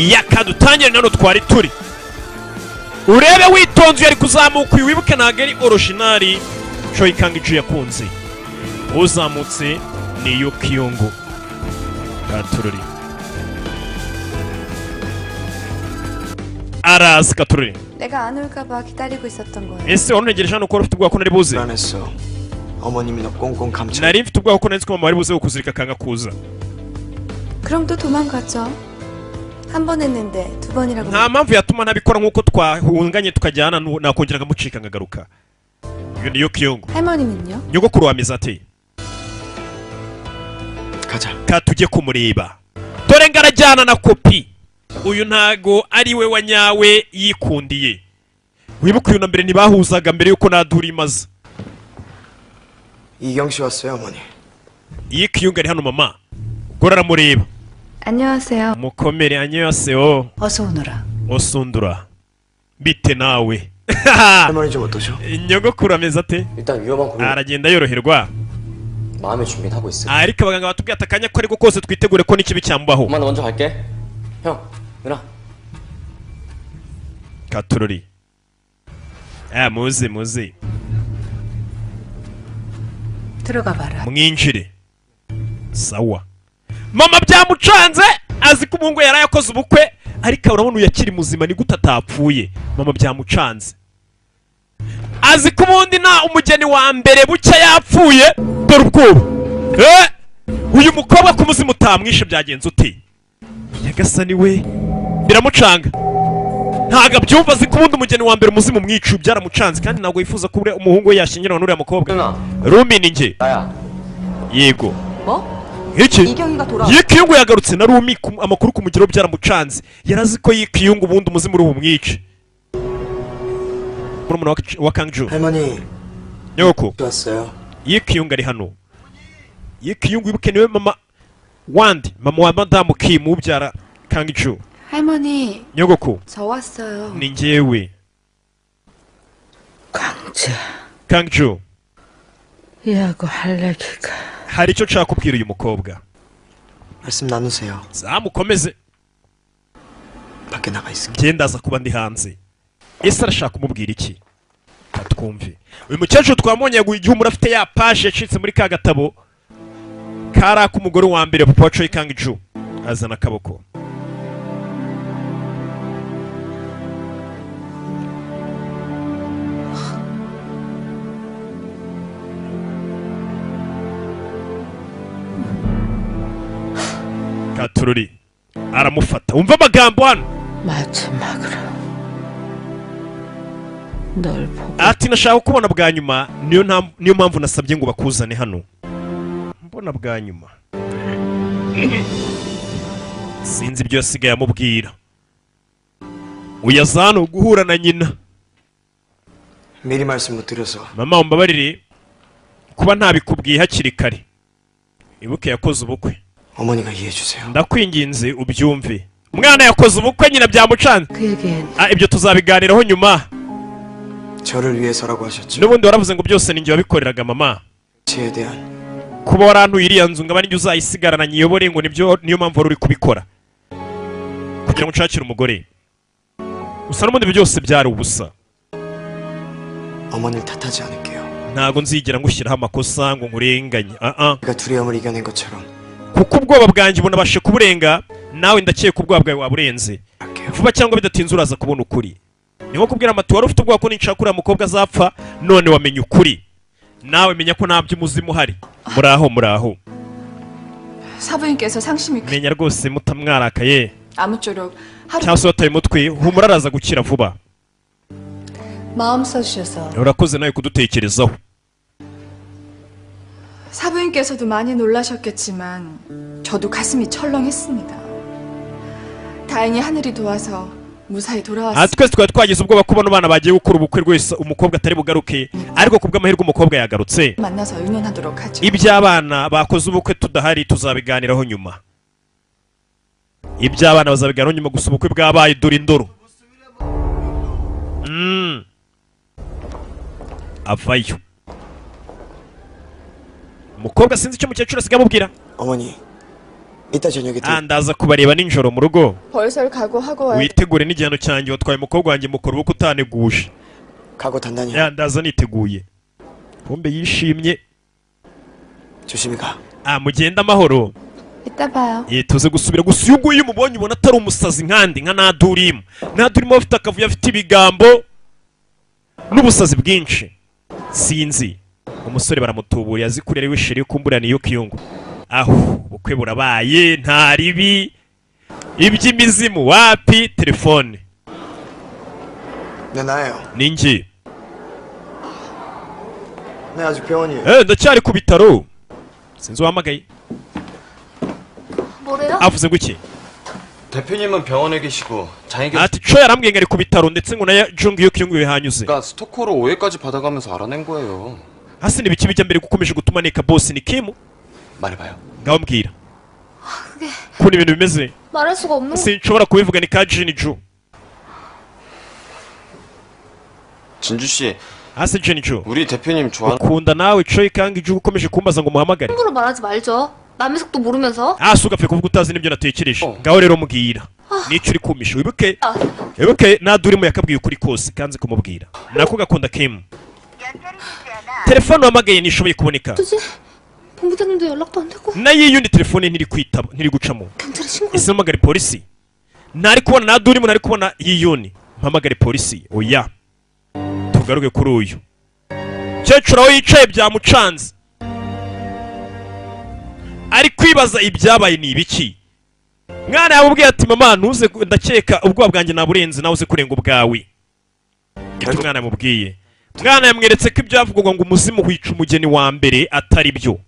yakadutangire nano twari turi urebe witonze yari kuzamuka wibuke ntago ari originali Choi Kang-ju yakunze uzamutse ni Yukyungu Katururi arazi Katururi 내가 안 올까봐 기다리고 있었던 거야. ese warunegereje hano ko ufite ubwoba ko nari buze 불안했어. 어머님이 너 꽁꽁 감춰. nari mfite ubwoba ko nari ko mama wari buze kukuzirika kanga kuza 그럼 또 도망가죠. 한 번 했는데 두 번이라고. nta mpamvu yatuma ntabikora nkuko twahunganye tukajyana nakongera ngamucika ngagaruka iyo ni Yukyungu 할머니는요? nyogokuru wameze ati 가자. ka tujye kumureba dore ngarajyana na kopi uyu ntago ari we wa nyawe yikundiye wibuka uyu na mbere ntibahuzaga mbere yuko nadura imaze 이경 씨 왔어요, 어머니. Yukyungu ari hano mama gora aramureba 안녕하세요. mukomere 안녕하세요 어서 오너라. osundura bite nawe 할머니 좀 어떠셔? nyogokuru ameze ate 일단 위험한 고민 aragenda yoroherwa 마음의 준비는 하고 있어. ariko abaganga batubwiye ati akanya ko ariko kose twitegure ko n'ikibi cyambaho 엄마 나 먼저 갈게. 형, 누나. Katururi muze 들어가 봐라. mwinjire sawa mama byamucanze azi ko umuhungu yari yakoze ubukwe ariko urabona uyu yakiri muzima ni gute atapfuye mama byamucanze azi ko ubundi na umugeni wa mbere bucya yapfuye dore ubwoba uyu mukobwa ku muzimu utamwishe byagenze ute nyagasani we biramucanga ntago abyumva azi ko ubundi umugeni wa mbere umuzimu umwica byaramucanze kandi ntabwo yifuza ko umuhungu we yashyingirwa n'uriya mukobwa 누나. Rumi ni njye 나야. yego 뭐? iki 이경이가 돌아. Yukyungu yagarutse na Rumi amakuru kumugeraho byaramucanze yarazi ko Yukyungu ubundi umuzimu uri bumwice murumuna wa Kang-ju 할머니 nyoko 왔어요. Yukyungu ari hano Yukyungu wibuke niwe mama wandi mama wa madamu Kim ubyara Kang-ju 할머니, nyogoko 저 왔어요. ni njyewe 강자. Kang-ju 야구 할 얘기가. hari icyo nshaka kubwira uyu mukobwa 말씀 나누세요. zamukomeze 밖에 나가 있을게. ngenda aza kuba ndi hanze ese arashaka kumubwira iki katwumve uyu mukecuru twamubonye yaguye igihumura afite ya paje yacitse muri ka gatabo kari ak'umugore wa mbere papa wa Choi Kang-ju azana akaboko Katururi aramufata umva amagambo hano 마지막으로 널 보고 ati nashaka kubona bwa nyuma niyo mpamvu nasabye ngo bakuzane hano mbona bwa nyuma sinzi ibyo yasigaye amubwira uyaza hano guhura na nyina 미리 말씀 못 드려서. mama umbabarire kuba ntabikubwiye hakiri kare ibuke yakoze ubukwe 어머니가 이해해 주세요. ndakwinginze ubyumve umwana yakoze ubukwe nyina byamucanze 그 얘기엔 ibyo tuzabiganiraho nyuma 저를 위해서라고 하셨죠. n'ubundi waravuze ngo byose ni njye wabikoreraga mama 지에 대한 kuba warantuye iriya nzu ngo aba nijye uzayisigarana nyiyobore ngo niyo mpamvu wari uri kubikora kugira ngo nshakire umugore gusa n'ubundi ibyo byose byari ubusa 어머니를 탓하지 않을게요. ntago nzigera ngushyiraho amakosa ngo nkurenganye 내가 두려움을 이겨낸 것처럼 kuko ubwoba bwanjye bunabashe kuburenga nawe ndakeka ubwoba bwawe waburenze 할게요. vuba cyangwa bidatinze uraza kubona ukuri ni nko kubwira amati wari ufite ubwoba ko ninshaka uriya mukobwa azapfa none wamenye ukuri nawe menya ko nta by'umuzimu uhari muraho 사부인께서 상심이 menya rwose mutamwarakaye 아무쪼록 하루 cyangwa se wataye umutwe humura araza gukira vuba 마음 써주셔서 urakoze nawe kudutekerezaho 사부인께서도 많이 놀라셨겠지만 저도 가슴이 철렁했습니다. 다행히 하늘이 도와서 무사히 돌아왔습니다. twese twari twagize ubwoba ko bano bana bagiye gukora ubukwe rwose umukobwa atari bugaruke ariko kubw'amahirwe umukobwa yagarutse 만나서 의논하도록 하죠. iby'abana bakoze ubukwe tudahari tuzabiganiraho nyuma iby'abana bazabiganiraho nyuma gusa ubukwe bwabaye dore indoro avayo umukobwa sinzi icyo umukecuru asigaye amubwira 어머니 이따 저녁에 ndaza kubareba nijoro mu rugo 벌설 각오하고 와야 돼. witegure n'igihano cyanjye watwaye umukobwa wanjye mukora ubukwe utaneguje 각오 단단히 ndaza niteguye kumbe yishimye 조심히 가. mugenda amahoro 이따 봐요. tuze gusubira gusa uyu nguyu umubonye ubona atari umusazi nkandi nka Nadurimu afite akavuyo afite ibigambo n'ubusazi bwinshi sinzi umusore baramutuburiye azi kuri ari we sheri kumburana iyo kiyungu aho ubukwe burabaye nta ribi iby'imizimu wapi telefone 네 나예요. ninjye 네 아직 병원이에요. ndacyari ku bitaro sinzi uwahamagaye 뭐래요? avuze ngo iki 대표님은 병원에 계시고 장애경 ati co yarambwiye ngo ari ku bitaro ndetse ngo na Jung iyo kiyungu hanyuze 씨가 스토커로 오해까지 받아가면서 알아낸 거예요. hasi n'ibiki bijya mbere gukomeje gutuma neka boss ni Kim 말해봐요. ngaho mbwira ukuntu ibintu bimeze 말할 수가 없는 거. sinshobora kubivuga ni ka Jinju 진주 씨, hasi Jinju 우리 대표님 좋아하는 ukunda nawe Choi Kang Ju ukomeje kumbaza ngo muhamagare 함부로 말하지 말죠. 남의 속도 모르면서. ugapfe kuvuga utazi n'ibyo natekereje Oh. ngaho rero mbwira nicyo uri kumisha wibuke Nadurimu yakabwiye ukuri kose kanze kumubwira nako gakunda Kim telefone wamagaye nishoboye kuboneka 어쩌지? 본부장님도 연락도 안 되고. na yiyundi telefone ntiri kwitaba ntiri gucamo 경찰에 신고. ese mpamagare polisi ntari kubona Nadurimu ntari kubona yiyuni mpamagare polisi oya tugaruke kuri uyu cecuru aho yicaye byamucanze ari kwibaza ibyabaye ni ibiki mwana yamubwiye ati mama ntuze ndakeka ubwoba bwanjye naburenze nawe uze kurenga ubwawe ibyo umwana yamubwiye mwana yamweretse ko ibyavugwaga ngo umuzimu wica umugeni wa mbere atari byo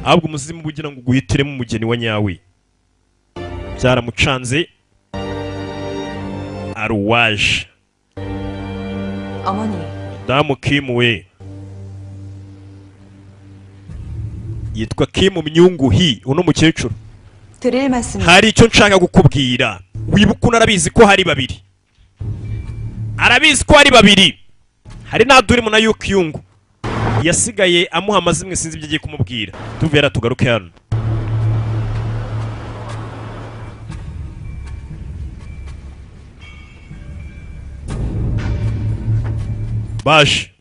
ahubwo umuzimu ugira ngo uguhitiremo umugeni wa nyawe byaramucanze aruwaje 어머니, damu Kim we yitwa Kim Myungu-hee uno mukecuru 드릴 말씀. hari icyo nshaka kukubwira wibuka unarabizi ko hari babiri arabizi ko hari babiri hari Nadurimu na Yukyungu yasigaye amuha amazimwe sinzi ibyo agiye kumubwira tuvera tugaruke hano baje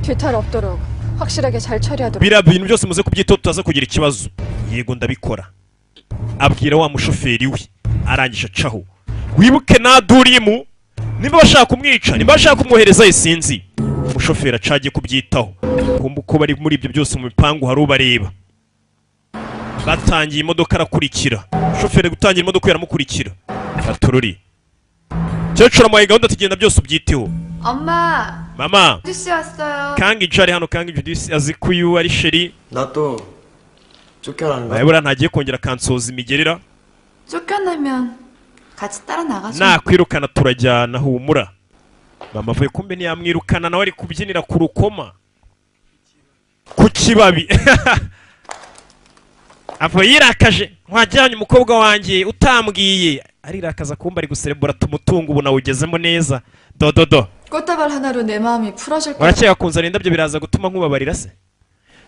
뒤탈 없도록 확실하게 잘 처리하도록. biriya bintu byose muze kubyitaho tutaza kugira ikibazo yego ndabikora abwira wa mushoferi we arangije acaho wibuke Nadurimu nimba bashaka kumwica nimba bashaka kumwohereza sinzi umushoferi acage kubyitaho kumva uko bari muri ibyo byose mu bipangu hari ubareba batangiye imodoka arakurikira umushoferi gutangira imodoka yaramukurikira atururi cecuru amuhaye gahunda tugenda byose ubyiteho 엄마, mama 주씨 왔어요. Kang Iju hano Kang Iju azi ko uyu ari sheri 나 또 쫓겨나는 거야? bayobora ntagiye kongera kansoza imigerera 쫓겨나면 같이 따라 나가죠. nakwirukana turajyana humura mama avuye kumbe ntiyamwirukana nawe ari kubyinira ku rukoma ku kibabi avuye yirakaje wajyanye umukobwa wanjye utambwiye arirakaza kumbe ari guserebura tumutunga ubu nawugezemo neza dododo 꽃다발 하나로 내 마음이 풀어질 거야. warakeka kunzana indabyo biraza gutuma nkubabarira se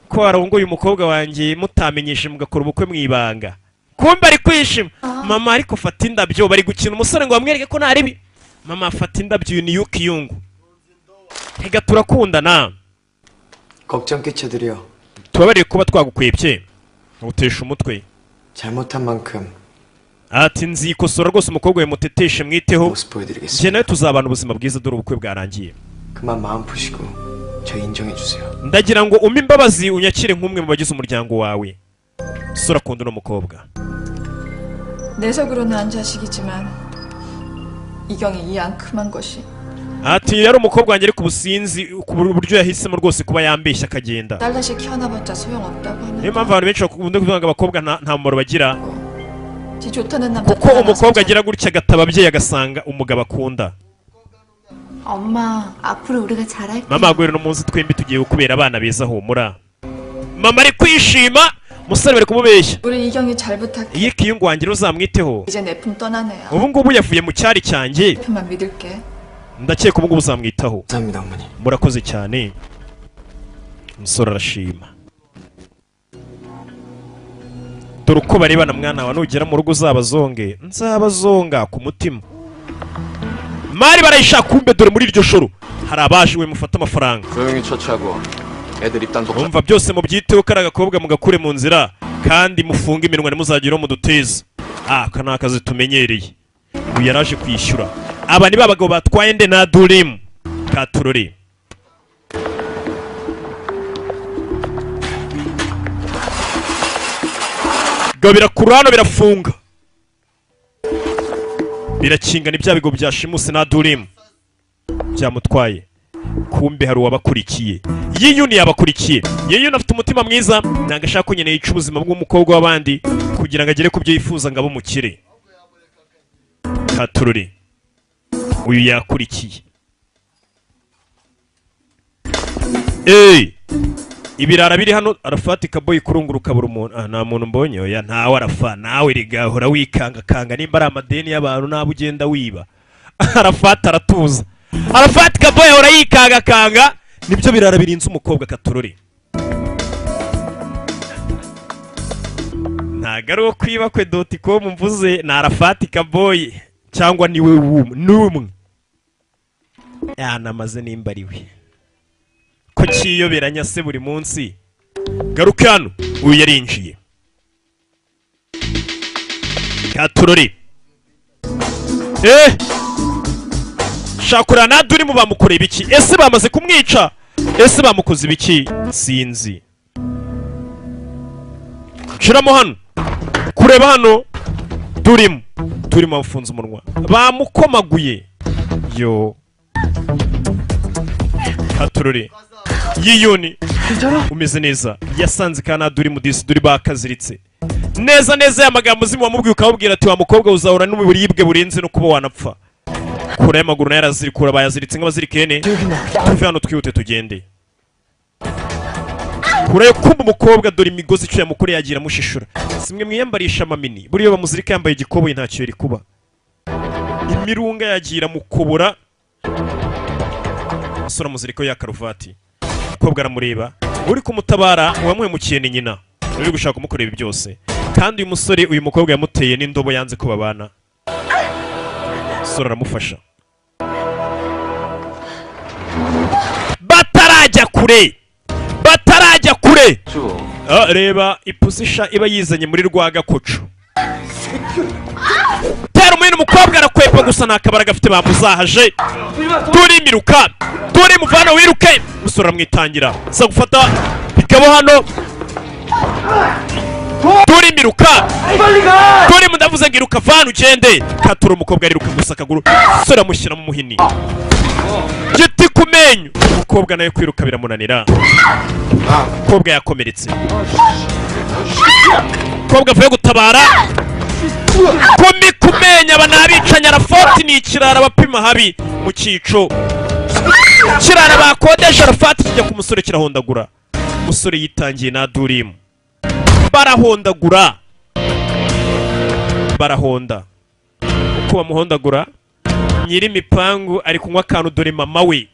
ko warongoye umukobwa wanjye mutamenyeshe mugakora ubukwe mu ibanga kumbe ari kwishima mama ariko fata indabyo bari gukina umusore ngo bamwereke ko ntaribi mama fata indabyo ni Yukyungu rega turakundana 걱정 끼쳐드려. tubabarire kuba twagukwebye utesha umutwe 잘못한 만큼 ati nzikosora rwose umukobwa we muteteshe mwiteho 모습 njye 보여드리겠습니다. nawe tuzabana ubuzima bwiza dore ubukwe bwarangiye 그만 마음 푸시고 저 인정해주세요. ndagira ngo umpe imbabazi unyakire nk'umwe mu bagize umuryango wawe sora akunda uno mukobwa 내 속으로는 안 자식이지만 이경이 이 앙큼한 것이 ati yari umukobwa wanjye ariko ubusinzi ku buryo yahisemo rwose kuba yambeshya akagenda 딸 다시 키워나봤자 소용없다고 niyo mpamvu 하는 abantu benshi bakunda kuvuga ngo abakobwa nta mumaro bagira 지 좋다는 남자 kuko umukobwa agira gutya agataba ababyeyi agasanga umugabo akunda 엄마 앞으로 우리가 잘할게. mama agwira uno munsi twembi tugiye kukubera abana beza humura mama ari kwishima umusore bari kumubeshya 우리 이경이 잘 부탁해. iyo kiyungu wanjye uzamwiteho 이제 내 품 떠나네요. ubu ngubu yavuye mu cyari cyanjye 표만 믿을게. ndakeka ubu ngubu uzamwitaho 감사합니다 어머니. murakoze cyane umusore arashima dore uko barebana mwana wa nugera mu rugo uzabazonge nzabazonga ku mutima. Mari barayishaka kumbe dore muri iryo shoro hari abaje we mufata amafaranga. 조용히 처치하고 애들 입단 독자. Umva byose mubyiteho kari agakobwa mugakure mu nzira kandi mufunge iminwa ntimuzagire mu duteza. Aka ni akazi tumenyereye. Uyu yaraje kwishyura. Aba ni babagabo batwaye nde na Durim Katurore. Gabira kurano birafunga. Birakingana ibya bigo byashimuse na Durim byamutwaye. Kumbe hari uwabakurikiye. Yiyuni yabakurikiye. Yiyuni afite umutima mwiza nanga ashaka ko nyene yica ubuzima bw'umukobwa w'abandi kugira ngo agere ku byo yifuza ngo abumukire. Katurore uyu yakurikiye. Ibirara biri hano arafatika boy kurunguruka buri umuntu. Nta muntu mbonye oya ntawe arafa nawe rigahora wikanga kanga nimba ari amadeni y'abantu nabo ugenda wiba. Arafata aratuza. Arafatika boy ahora yikanga kanga nibyo birara birinze umukobwa Katurore. Nagaro kwiba kwe .com mvuze na arafatika boy cyangwa niwe numwe. Yanamaze nimba ariwe. Ko kiyoberanya se buri munsi. Garuka hano uyu yarinjiye. Katurore. Shakura na Duri mu bamukore ibiki? Ese bamaze kumwica? Ese bamukoze ibiki? Sinzi. Shiramo hano. Kureba hano. Durimo afunze umunwa. Bamukomaguye. Yo. Katurore. Yiyuni umeze neza yasanze kana Duri mu disi Duri bakaziritse neza y'amagambo zimu wamubwiye ukabubwira ati wa mukobwa uzahora n'uburibwe burinze no kuba wanapfa. Kura y'amaguru na yarazirikura bayaziritse nk'abazirikene. Tuve hano twihute tugende. Kura yo kumba umukobwa dore imigozi icuye mukuru yagira mushishura. Simwe mwiyambarisha amamini buriyo bamuzirika yambaye igikoboyi ntacyo yari kuba. Imirunga yagira mukobora. Sura muziriko ya karuvati. Umukobwa aramureba uri kumutabara uwamuhemukiye ni nyina uri gushaka kumukorera byose kandi uyu musore uyu mukobwa yamuteye n'indobo yanze ko babana. Sura aramufasha batarajya kure. Reba ipusisha iba yizanye muri rwagakoco. Tera umwene umukobwa arakwepa gusa nakabara gafite bamuzahaje. Duri miruka Duri muvana wiruke. Musora mwitangira sa gufata bigabo hano. Duri miruka Duri mundavuze ngiruka vana ugende. Katura umukobwa ariruka gusa akaguru sora mushyira mu muhini giti kumenyu. Umukobwa nayo kwiruka biramunanira. Umukobwa yakomeretse. Umukobwa avuye gutabara kumenya banabicanya rafoti ni ikirara bapima habi mu cyico. Kirara bakodesha rafati kijya ku musore kirahondagura. Umusore yitangiye na Durim barahondagura uko bamuhondagura. Nyiri mipangu ari kunywa akantu dore mama we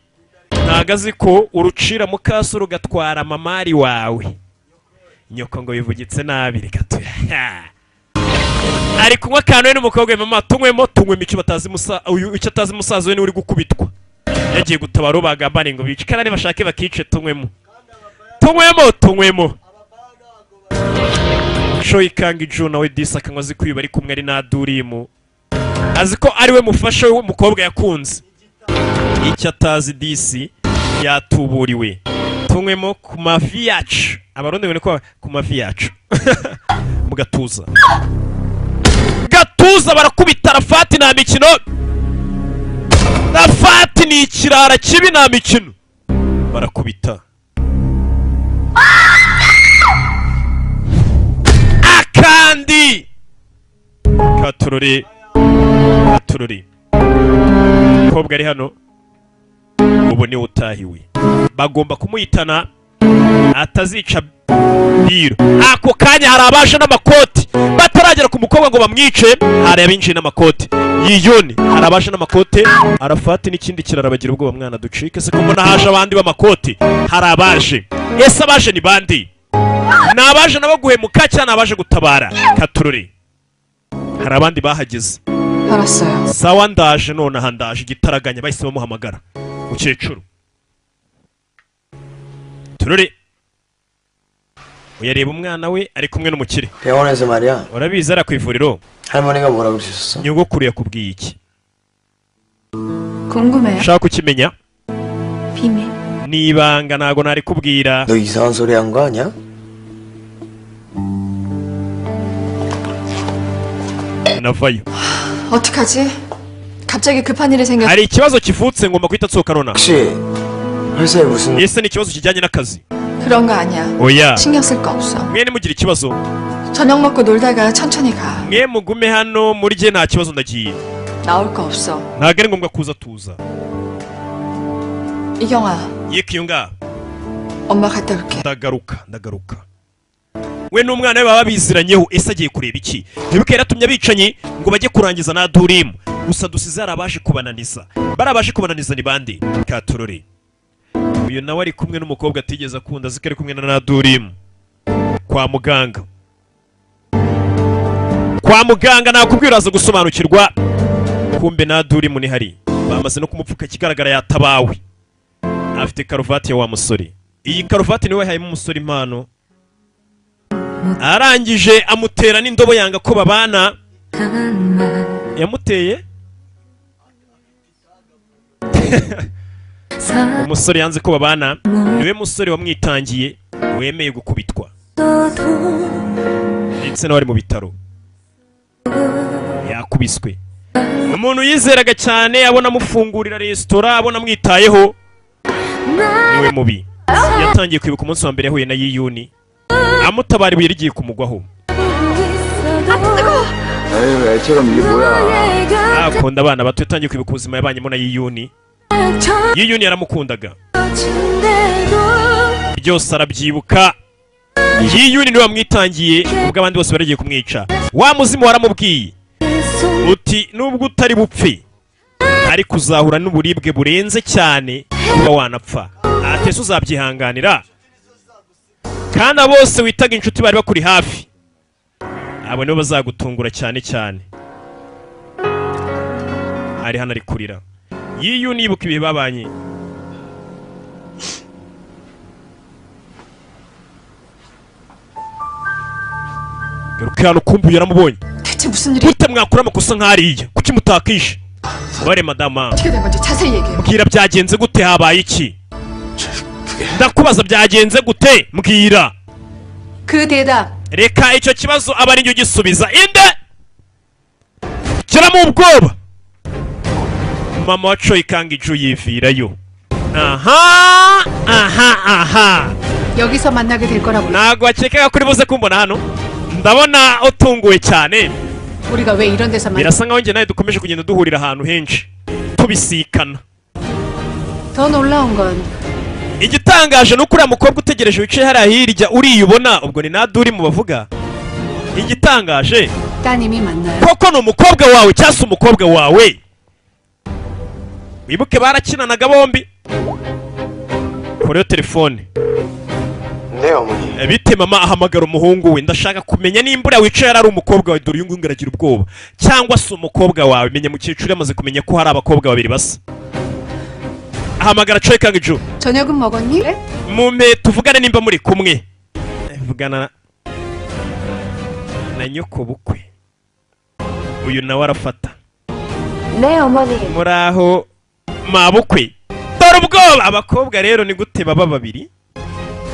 ntagazi ko urucira mukasuru gatwara mamari wawe. Nyoko ngo bivugitse nabi reka ari kunywa akantu n'umukobwa mama tunywemo icyo batazi icyo atazi musaza we ni uri gukubitwa. Yagiye gutabara bagambane ngo bice kandi bashake bakice tunywemo. Shoyi kangi Juna we disa kanywa zikwiba ari kumwe ari na Durimu. Aziko ari we mufasha we umukobwa yakunze. Icyo atazi disi yatuburiwe. Tunywemo ku mavi yacu. Abarundi bone ko ku mavi yacu. Mugatuza barakubita rafati na mikino. Rafati ni ikirara kibi na mikino. Barakubita. Akandi Katurore kobwa ari hano ubu ni utahiwe. Bagomba kumuyitana atazica biro. Ako kanya hari abaje n'amakoti bataragera ku mukobwa ngo bamwice. Hari abinjiye n'amakoti. Yiyuni hari abaje n'amakoti. Arafati n'ikindi kirara bagira ubwoba mwana ducike se ko mbona haje abandi b'amakoti. Hari abaje. Ese abaje ni bandi? ni abaje nabo guhemuka cyangwa ni abaje gutabara? Katururi, hari abandi bahageze. 알았어요. Sawa, ndaje nonaha, ndaje. Igitaraganya bahise bamuhamagara mukecuru. Tururi uyareba umwana we ari kumwe n'umukire. 병원에서 말이야. urabizi ara ku ivuriro 할머니가 뭐라 그러셨어? nyogokuru yakubwiye iki? 궁금해요. ushaka kukimenya? 비밀. nibanga ntago nari kubwira. 너 이상한 소리 한 거 아니야? navayo. 어떡하지? 갑자기 급한 일이 생겼. hari ikibazo kivutse ngomba guhita nsohoka nona. 혹시 회사에 무슨 ese ni ikibazo kijyanye n'akazi? 그런 거 아니야. oya, 신경 쓸 거 없어. mwene mugira ikibazo 저녁 먹고 놀다가 천천히 가. mwe mugume hano muri gihe nta kibazo ndagiye. 나올 거 없어. ntago ari ngombwa kuza tuza. 이경아, yikiyunga 엄마 갔다 올게. ndagaruka. we n'umwana we baba biziranyeho. ese agiye kureba iki? ntibuke yaratumye abicanyi ngo bajye kurangiza na Durimu. gusa dusize hari abaje kubananiza. bari abaje kubananiza ni bande? Katurore. uyu nawe ari kumwe n'umukobwa atigeze akunda, azi ko ari kumwe na Durimu kwa muganga. kwa muganga nakubwira aza gusobanukirwa. kumbe na Durimu ni hari. bamaze no kumupfuka, ikigaragara yatabawe. afite karuvati ya wa musore. iyi karuvati niwe yahayemo umusore impano. arangije amutera n'indobo yanga ko babana. yamuteye umusore yanze ko babana. niwe musore wamwitangiye, wemeye gukubitwa ndetse nawe ari mu bitaro yakubiswe. umuntu yizeraga cyane, abona amufungurira resitora, abona amwitayeho, niwe mubi. yatangiye kwibuka umunsi wa mbere yahuye na Yiyuni, amutabara ibuye rigiye kumugwaho. 에휴, 애처럼 이게 뭐야. akunda abana bato. yatangiye kwibuka ubuzima yabanyemo na Yiyuni. Yiyuni yaramukundaga, byose arabyibuka. Yiyuni niwe wamwitangiye ubwo abandi bose baragiye kumwica. wa muzimu waramubwiye uti nubwo utari bupfe ariko uzahura n'uburibwe burenze cyane kuba wanapfa. atese uzabyihanganira? kandi bose witaga inshuti bari bakuri hafi, abo nibo bazagutungura cyane cyane. ari hano ari kurira. Yiyuni yibuka ibihe babanye. garuka hano, kumbuye yaramubonye. 대체 무슨 일이? gute mwakora amakosa nk'ariya? kuki mutakishe? bare madama, 어떻게 된 건지 자세히 얘기해. mbwira byagenze gute? habaye iki? ndakubaza byagenze gute? mbwira. 그 대답. reka icyo kibazo aba ari njye ugisubiza. inde kiramo ubwoba. mama wa Choi Kang-iju yivirayo. aha 여기서 만나게 될 거라고. ntago wakekaga kuri buze kumbona hano. ndabona utunguwe cyane. 우리가 왜 이런 데서 만나? birasa nkaho njye nawe dukomeje kugenda duhurira ahantu henshi tubisikana. 더 놀라운 건 igitangaje ni uko uriya mukobwa utegereje wicaye hariya hirya uriyubona, ubwo ni Duri mu bavuga. igitangaje 따님이 만나요. koko ni umukobwa wawe cyangwa se umukobwa wawe? wibuke barakinanaga bombi. koreyo telefone. 네 어머니. bite mama ahamagara umuhungu we. ndashaka kumenya nimba uriya wicaye ari umukobwa wawe. dore uyu nguyu aragira ubwoba. cyangwa se umukobwa wawe. menya mukecuru yamaze kumenya ko hari abakobwa babiri basa. ahamagara Choi Kang-iju. 저녁은 먹었니? mume tuvugane nimba muri kumwe. vugana na nyoko bukwe. uyu nawe arafata. 네, 어머니. muraho mabukwe. dore ubwoba. abakobwa rero ni gute baba babiri?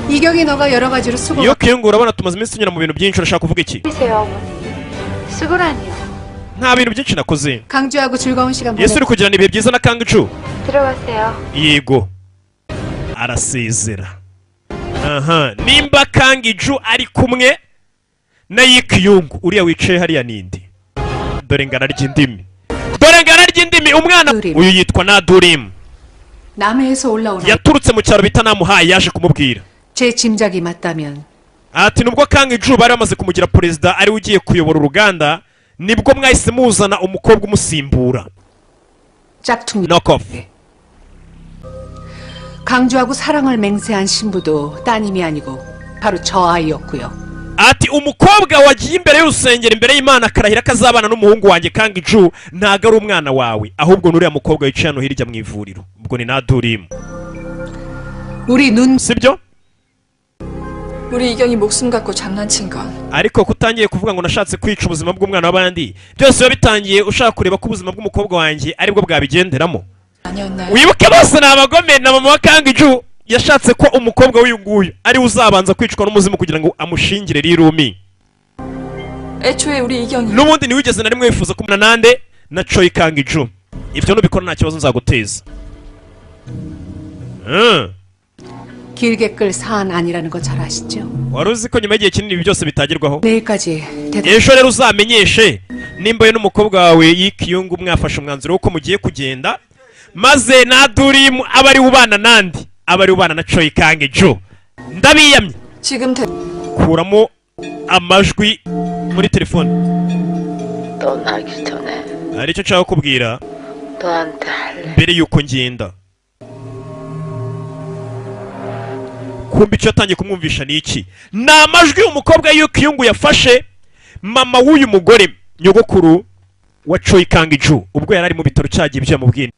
이경이 너가 여러 가지로 수고. iyo kiyungura urabona tumaze iminsi tunyura mu bintu byinshi. urashaka kuvuga iki? 세요, 어머니. 수고라니요. nta bintu byinshi nakoze. 강주하고 즐거운 시간 yesu 보내. uri kugirana ibihe byiza na Kang-iju? 들어가세요. yego. arasezera. nimba Kang-iju ari kumwe na Yikiyungu, uriya wicaye hariya ninde? dore ngana ry'indimi. umwana Durimu. uyu yitwa na Durimu. 남해에서 올라오는 yaturutse mu cyaro bita namuhaye. yaje kumubwira 제 짐작이 맞다면 ati nubwo Kang-iju bari bamaze kumugira perezida, ari we ugiye kuyobora uruganda, nibwo mwahise muzana umukobwa umusimbura. 짝퉁. knock off. 강주하고 사랑을 맹세한 신부도 따님이 아니고 바로 저 아이였고요. ati umukobwa wagiye imbere y'urusengero imbere y'Imana akarahira kazabana n'umuhungu wanjye Kang Ju ntago ari umwana wawe ahubwo nuriya mukobwa wicaye hano hirya mu ivuriro ubwo ni Nadurim 우리 눈 sibyo 우리 이경이 목숨 갖고 장난친 건 ariko kutangiye kuvuga ngo nashatse kwica ubuzima bw'umwana w'abandi byose biba bitangiye ushaka kureba ko ubuzima bw'umukobwa wanjye aribwo bwabigenderamo 아니었나요? wibuke bose ni abagome na mama wa Kang Ju yashatse ko umukobwa w'uyu nguyu ari uzabanza kwicwa n'umuzimu kugira ngo amushingire Rirumi 애초에 우리 이경이 n'ubundi ntiwigeze na rimwe wifuza kumena nande na Choi Kang Ju ibyo nubikora nta kibazo nzaguteza 길게 끌 사안 아니라는 거 잘 아시죠? wari uzi ko nyuma y'igihe kinini ibi byose bitagerwaho 내일까지 대답. ejo rero uzamenyeshe nimba we n'umukobwa wawe y'ikiyungu mwafashe umwanzuro w'uko mugiye kugenda maze Nadurim aba ari ubana nandi aba ari ubana na Choi Kang Ju ndabiyamye 지금 kuramo amajwi muri telefone 떠나기 전에 aricyo nshaka kubwira 너한테 할래. mbere yuko ngenda kumbi icyo yatangiye kumwumvisha ni iki ni amajwi umukobwa y'ikiyungu yafashe mama w'uyu mugore nyogokuru wa Choi Kang Ju ubwo yari ari mu bitaro cyagiye ibyo yamubwiye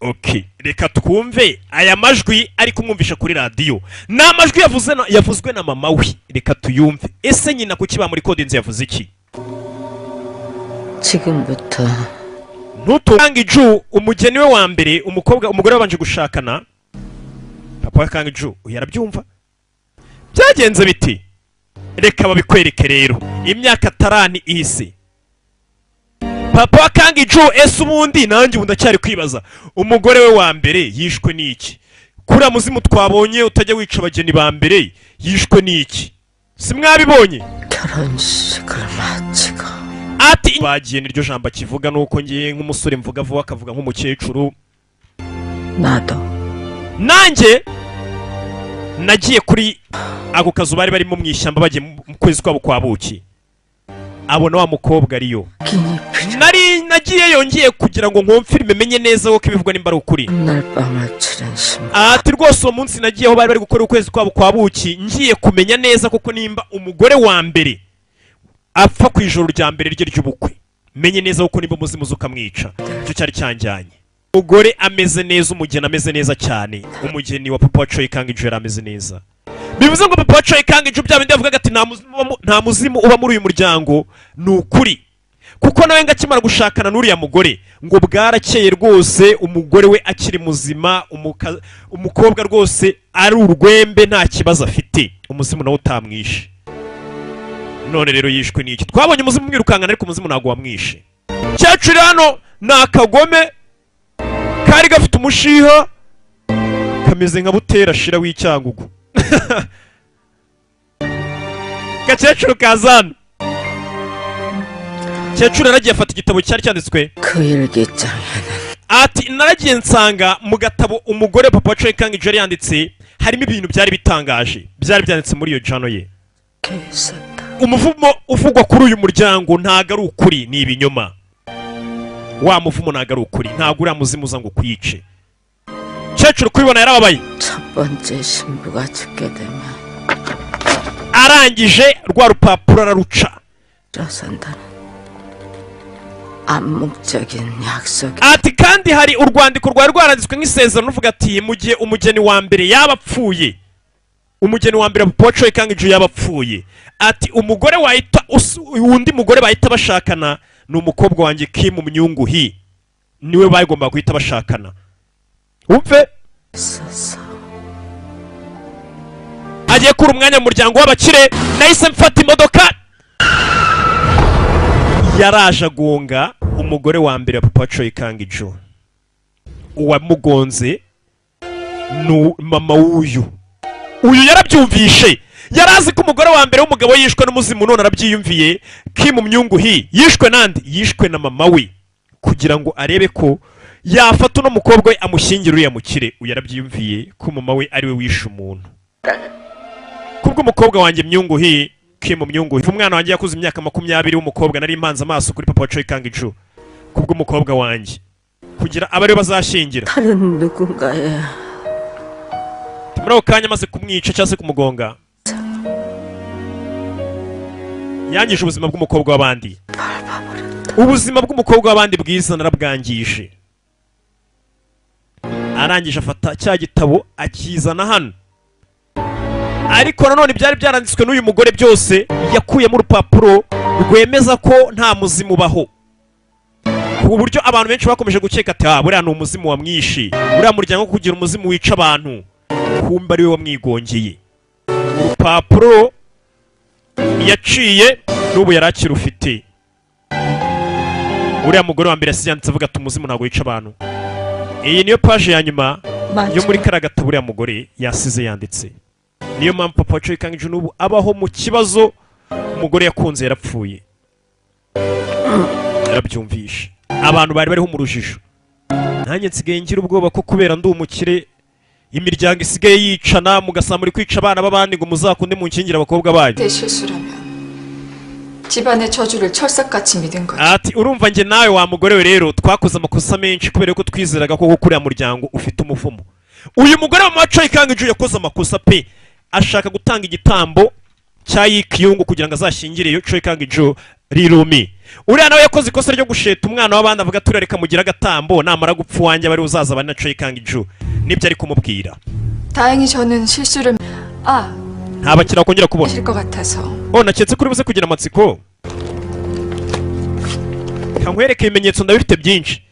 okay reka twumve aya majwi ari kumwumvisha kuri radio ni amajwi yavuzwe na mama we reka tuyumve ese nyina kuki ba muri code nzi yavuze iki 지금부터 Kang Ju umugeni we wa mbere umugore wabanje gushakana papa wa Kang Ju yarabyumva byagenze biti reka babikwereke rero imyaka tarani ihise papa wa Kang Ju ese ubundi nanjye ubu ndacyari kwibaza umugore we wa mbere yishwe n'iki kuri muzimu twabonye utajya wica abageni ba mbere yishwe n'iki si mwabibonye 결혼식을 마치고 ati bagiye niryo jambo kivuga nuko ngiye nk'umusore mvuga vuba akavuga nk'umukecuru 나도 nanjye nagiye kuri ako kazu bari barimo mu ishyamba bagiye mu kwezi kwabo kwa buki abona wa mukobwa ariyo nari nagiye yongeye kugira ngo nkomfirime menye neza ko ibivugwa nimba ari ukuri 날 밤을 치른 신부 ati rwose uwo munsi nagiye aho bari bari gukora ukwezi kwabo kwa buki ngiye kumenya neza koko nimba umugore wa mbere apfa ku ijoro rya mbere rye ry'ubukwe menye neza koko nimba umuzimu ukamwica icyo cyari cyanjyanye umugore ameze neza umugeni ameze neza cyane umugeni wa papa wa Choi Kang Ju yari ameze neza bivuze ngo papa wa Choi Kang Ju bya bindi yavugaga ati nta muzimu uba muri uyu muryango ni ukuri kuko nawe ngakimara gushakana n'uriya mugore ngo bwarakeye rwose umugore we akiri muzima umukobwa rwose ari urwembe nta kibazo afite umuzimu nawe utamwishe none rero yishwe n'iki twabonye umuzimu mwirukangana ariko umuzimu ntabwo wamwishe cyacuri hano ni akagome kari gafite umushiha kameze nka butera shira w'icyangugu gakecuru kazana cyecuru naragiye afata igitabo cyari cyanditswe 그 일기장에는 ati naragiye nsanga mu gatabo umugore papa wa Choi Kang Ju yari yanditse harimo ibintu byari bitangaje byari byanditse muri iyo jano ye 있었다. umuvumo uvugwa kuri uyu muryango ntago ari ukuri ni ibinyoma wa muvumo ntago ari ukuri ntago uriya muzimu uza ngo ukwice cyecuru kubibona yarababaye 첫 번째 신부가 죽게 되면 arangije rwa rupapuro araruca 들어선다는 암묵적인 약속이 ati kandi hari urwandiko rwari rwaranditswe nk'isezerano ruvuga ati mu gihe umugeni wa mbere yaba apfuye umugeni wa mbere papa wa Choi Kang Ju yaba apfuye ati umugore wahita undi mugore bahita bashakana ni umukobwa wanjye Kim Myung Hee niwe bagomba guhita bashakana umve 있었어. agiye kuri umwanya mu muryango w'abakire nahise mfata imodoka yaraje agonga umugore wa mbere wa papa wa Choi Kang Ju uwamugonze ni mama w'uyu yarabyumvishe yarazi ko umugore wa mbere w'umugabo yishwe n'umuzimu none arabyiyumviye Kim Myung Hee yishwe nande yishwe na mama we kugira ngo arebe ko yafata uno mukobwa we amushyingira uriya mukire yarabyiyumviye ko mama we ari we wishe umuntu kubwo umukobwa wanjye Myung Hee Kim Myung Hee umwana wanjye yakuze imyaka 20 w'umukobwa nari impanze amaso kuri papa wa Choi Kang Ju kubwo umukobwa wanjye kugira abari bazashingira 다른 누군가의 muri ako kanya maze kumwica cyangwa se kumugonga yangije ubuzima bw'umukobwa w'abandi. Ubuzima bw'umukobwa w'abandi bwiza narabwangije. Arangije afata cya gitabo akizana hano. Ariko nanone byari byaranditswe n'uyu mugore byose yakuyemo urupapuro rwemeza ko nta muzimu ubaho. Ku buryo abantu benshi bakomeje gukeka ati buriya ni umuzimu wamwishi, buriya muryango kugira umuzimu wica abantu, kumba ariwe wamwigongeye. Urupapuro yaciye n'ubu yarakira ufite. Uriya mugore wa mbere yanditse avuga ati umuzimu ntabwo wica abantu. Iyi niyo page ya nyuma yo muri karagata buriya mugore yasize yanditse. Niyo mpamvu papa Choi Kang-ju n'ubu abaho mu kibazo. Umugore yakunze yarapfuye. Yarabyumvishe. Abantu bari bariho mu rujijo. Nanjye nsigaye ngira ubwoba ko kubera ndi umukire imiryango isigaye yicana, mugasaba muri kwica abana b'abandi ngo muzakunde munkingira abakobwa banyu. 집안의 저주를 철석같이 믿은 거지. Ati urumva nge nawe wa mugore we rero twakoze amakosa menshi kubera ko twizeraga ko kuriya muryango ufite umuvumo. Uyu mugore wa Mama Choi Kang-ju yakoze amakosa pe, ashaka gutanga igitambo cya Yikyung kugira ngo azashyingireyo Choi Kang-ju Rirumi. Uriya nawe yakoze ikosa ryo gusheta umwana w'abandi avuga turareka mugira agatambo namara gupfa wanjye bari uzaza bana Choi Kang-ju. Nibyo ari kumubwira. 다행히 저는 실수를 ntabakira kongera kubona. Naketse kuri buze kugira amatsiko. Kankwereke ibimenyetso ndabifite byinshi.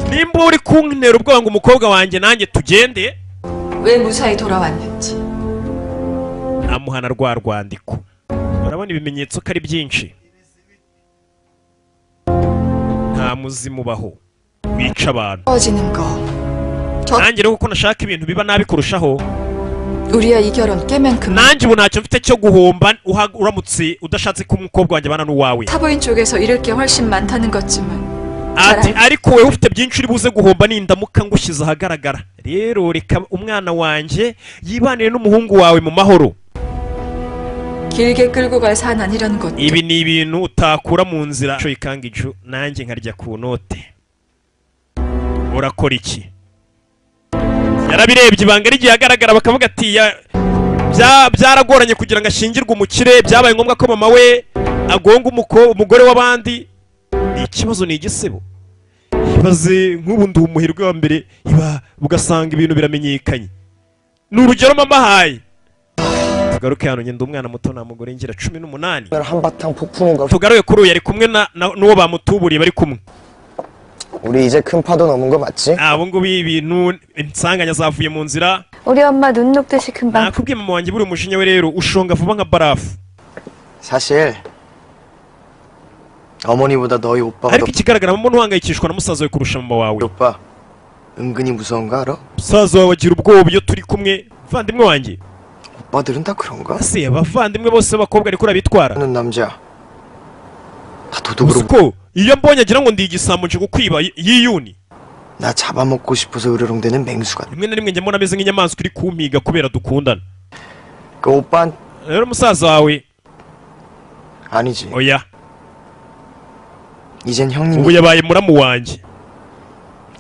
Nimba uri kuntera ubwoba ngo umukobwa wanjye nanjye tugende, 왜 무사히 돌아왔는지. amuhana rwa rwandiko. Urabona ibimenyetso ko ari byinshi. Nta muzimu ubaho wica abantu. Nanjye rero kuko nashaka ibintu biba nabi kurushaho. 우리야 이 결혼 깨면 그만. nanjye ubu ntacyo mfite cyo guhomba uramutse udashatse ko umukobwa wanjye bana n'uwawe. 타부인 쪽에서 잃을 게 훨씬 많다는 것쯤은. Ati ariko wowe ufite byinshi uri buze guhomba nindamuka ngushyize ahagaragara. Rero reka umwana wanjye yibanire n'umuhungu wawe mu mahoro. 길게 끌고 갈 산 아니라는 것. Ibi ni ibintu utakura mu nzira. Choi Kang-ju nanjye nkarya ku note. Urakora iki? Yarabirebye ibanga rigiye agaragara bakavuga ati byaragoranye kugira ngo ashingirwe umukire, byabaye ngombwa ko mama we agonga umugore w'abandi. Ikibazo ni igisebo. Ibaze nk'ubu ndi umuhirwe wa mbere ugasanga ibintu biramenyekanye. Ni urugero mama haye. Tugaruke hano ngenda umwana muto na mugore ngira 18. Tugaruke kuri uyu yari kumwe n'uwo bamutuburiye bari kumwe. 우리 이제 큰 파도 넘은 거 맞지? abo ngo ibintu insanganya zavuye mu nzira. 우리 엄마 눈 녹듯이 금방. nakubwiye mama wanjye buri umujinya we rero ushonga vuba nka barafu. 사실 어머니보다 너희 오빠가 ariko ikigaragara mama ntuhangayikishwa na musaza we kurusha mama wawe. 오빠 은근히 무서운 거 알아? musaza wawe agira ubwoba iyo turi kumwe. Vandimwe wanjye 오빠들은 다 그런가? ase abavandimwe bose b'abakobwa ariko urabitwara. 하는 남자 다 도둑으로. Usko iyo mbonye agira ngo ndi igisambo nje gukwiba yiyuni. 나 잡아먹고 싶어서 으르렁대는 맹수가. rimwe na rimwe njye mbona ameze nk'inyamaswa iri kumpiga kubera dukundana. 그 오빠 rero musaza wawe 아니지. oya 이젠 형님. ubu yabaye muramu wanjye.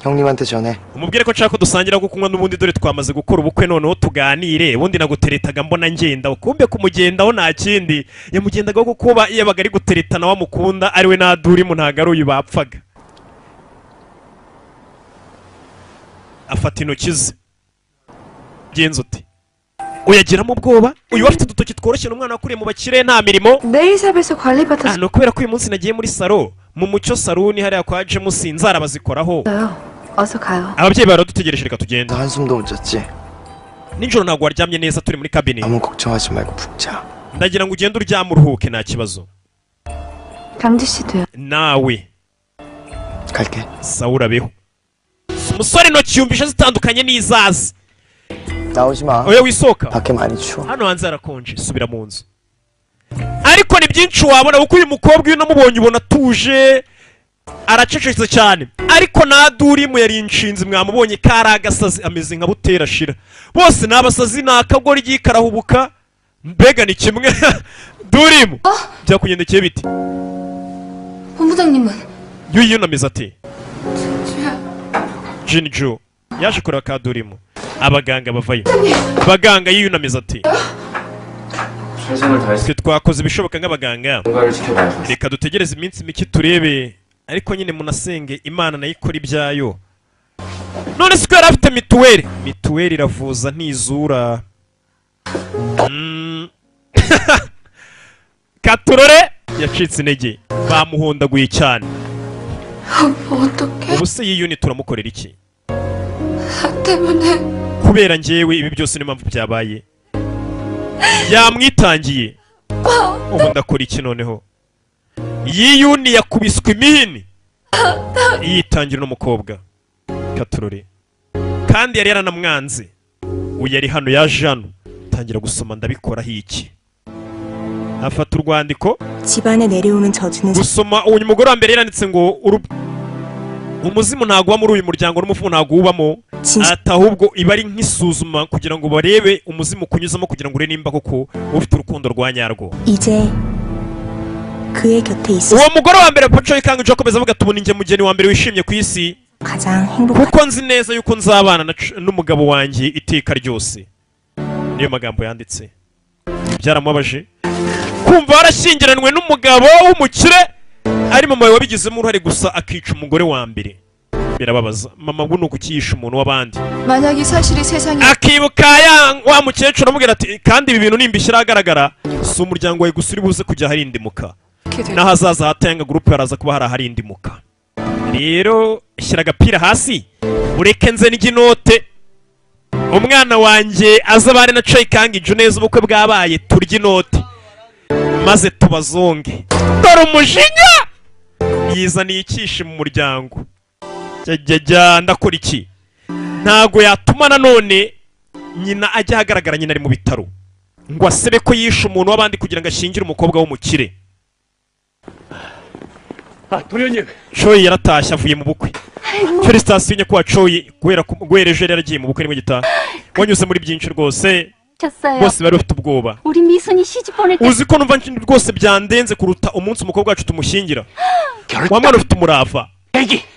형님한테 전해. umubwire ko nshaka dusangira ko kunywa n'ubundi dore twamaze gukora ubukwe noneho tuganire. ubundi naguteretaga mbona ngenda kumbe kumugendaho nta kindi yamugendagaho kuko yabaga ari guteretana wamukunda ariwe nadurimu ntago ari uyu bapfaga. afata intoki ze genza uti uyagiramo ubwoba. uyu afite udutoki tworoshye n'umwana wakuriye mu bakire nta mirimo. 네일샵에서 관리받았어요. no kubera ko uyu munsi nagiye muri salo mu mucyo saluni hariya kwa James inzara bazikoraho. 어서 가요. ababyeyi baradutegereje reka tugende. 너 한숨도 못 잤지? nijoro ntabwo waryamye neza turi muri kabine. 아무 걱정하지 말고 푹 자. ndagira ngo ugende uryame uruhuke nta kibazo. 강지 씨도요. nawe 갈게. sawura beho. umusore intoki yumvisha zitandukanye n'izazi. 나오지 마. oya wisoka. 밖에 많이 추워. hano hanze harakonje subira mu nzu. ariko ni byinshi wabona kuko uyu mukobwa iyo unamubonye ubona atuje aracecetse cyane. ariko na Durimu yari inshinzi mwamubonye kari agasazi ameze nka butera shira. bose ni abasazi ni akagoryi karahubuka mbega ni kimwe. Durimu byakugendekeye biti? 본부장님은 yunamiza ati Jinju yaje kureba ka Durimu. abaganga bavayo. abaganga yiyunamiza ati 최선을 다해서 twe twakoze ibishoboka nk'abaganga 뭔가를 지켜봐야겠어. reka dutegereze iminsi mike turebe ariko nyine munasenge imana nayo ikora ibyayo none siko yari afite mituweli iravuza ntizura katurore yacitse intege bamuhondaguye cyane 어떡해? ubu se yiyuni turamukorera iki 나 때문에 kubera njyewe ibi byose niyo mpamvu byabaye yamwitangiye ubu ndakora iki noneho yiyuni yakubiswe imihini yitangira n'umukobwa katurore kandi yari yaranamwanze uyu yari hano yaje hano tangira gusoma ndabikoraho iki afata urwandiko 집안에 내려오는 저주는 gusoma uyu mugore wa mbere yaranditse ngo umuzimu ntabwo uba muri uyu muryango n'umufumu ntabwo ubamo ati ahubwo iba ari nk'isuzuma kugira ngo barebe umuzimu kunyuzamo kugira ngo urebe nimba koko ufite urukundo rwa nyarwo 이제 그의 곁에 있어 uwo mugore wa mbere Paco Ikangi akomeza avuga ati ubu ninjye mugeni wa mbere wishimye ku isi 가장 행복한 kuko nzi neza yuko nzabana n'umugabo wanjye iteka ryose niyo magambo yanditse byaramubabaje kumva warashyingiranwe n'umugabo w'umukire ari mama wabigizemo uruhare gusa akica umugore wa mbere birababaza mama we ni ukukiyisha umuntu w'abandi 만약 이 사실이 세상에 akibuka wa mukecuru amubwira ati kandi ibi bintu nimbishyira ahagaragara si umuryango wawe gusa uri buze kujya harindimuka n'ahazaza hatanga gurupe haraza kuba hari aharindimuka rero shyira agapira hasi ureke nze n'iginote umwana wanjye aza bari na Paco Ikangi neza ubukwe bwabaye turya inote maze tubazonge dore umujinya yizaniye ikishi mu muryango jya ndakora iki ntago yatuma nanone nyina ajya ahagaragara nyina ari mu bitaro ngo asebe ko yishe umuntu w'abandi kugira ngo ashingire umukobwa w'umukire Coyi yaratashye avuye mu bukwe felicitasiyo nyakubahwa Coyi guhera ejo yari yaragiye mu bukwe nimwe gitaha wanyuze muri byinshi rwose bose bari bafite ubwoba uzi ko numva rwose byandenze kuruta umunsi umukobwa wacu tumushyingira wa mwana ufite umurava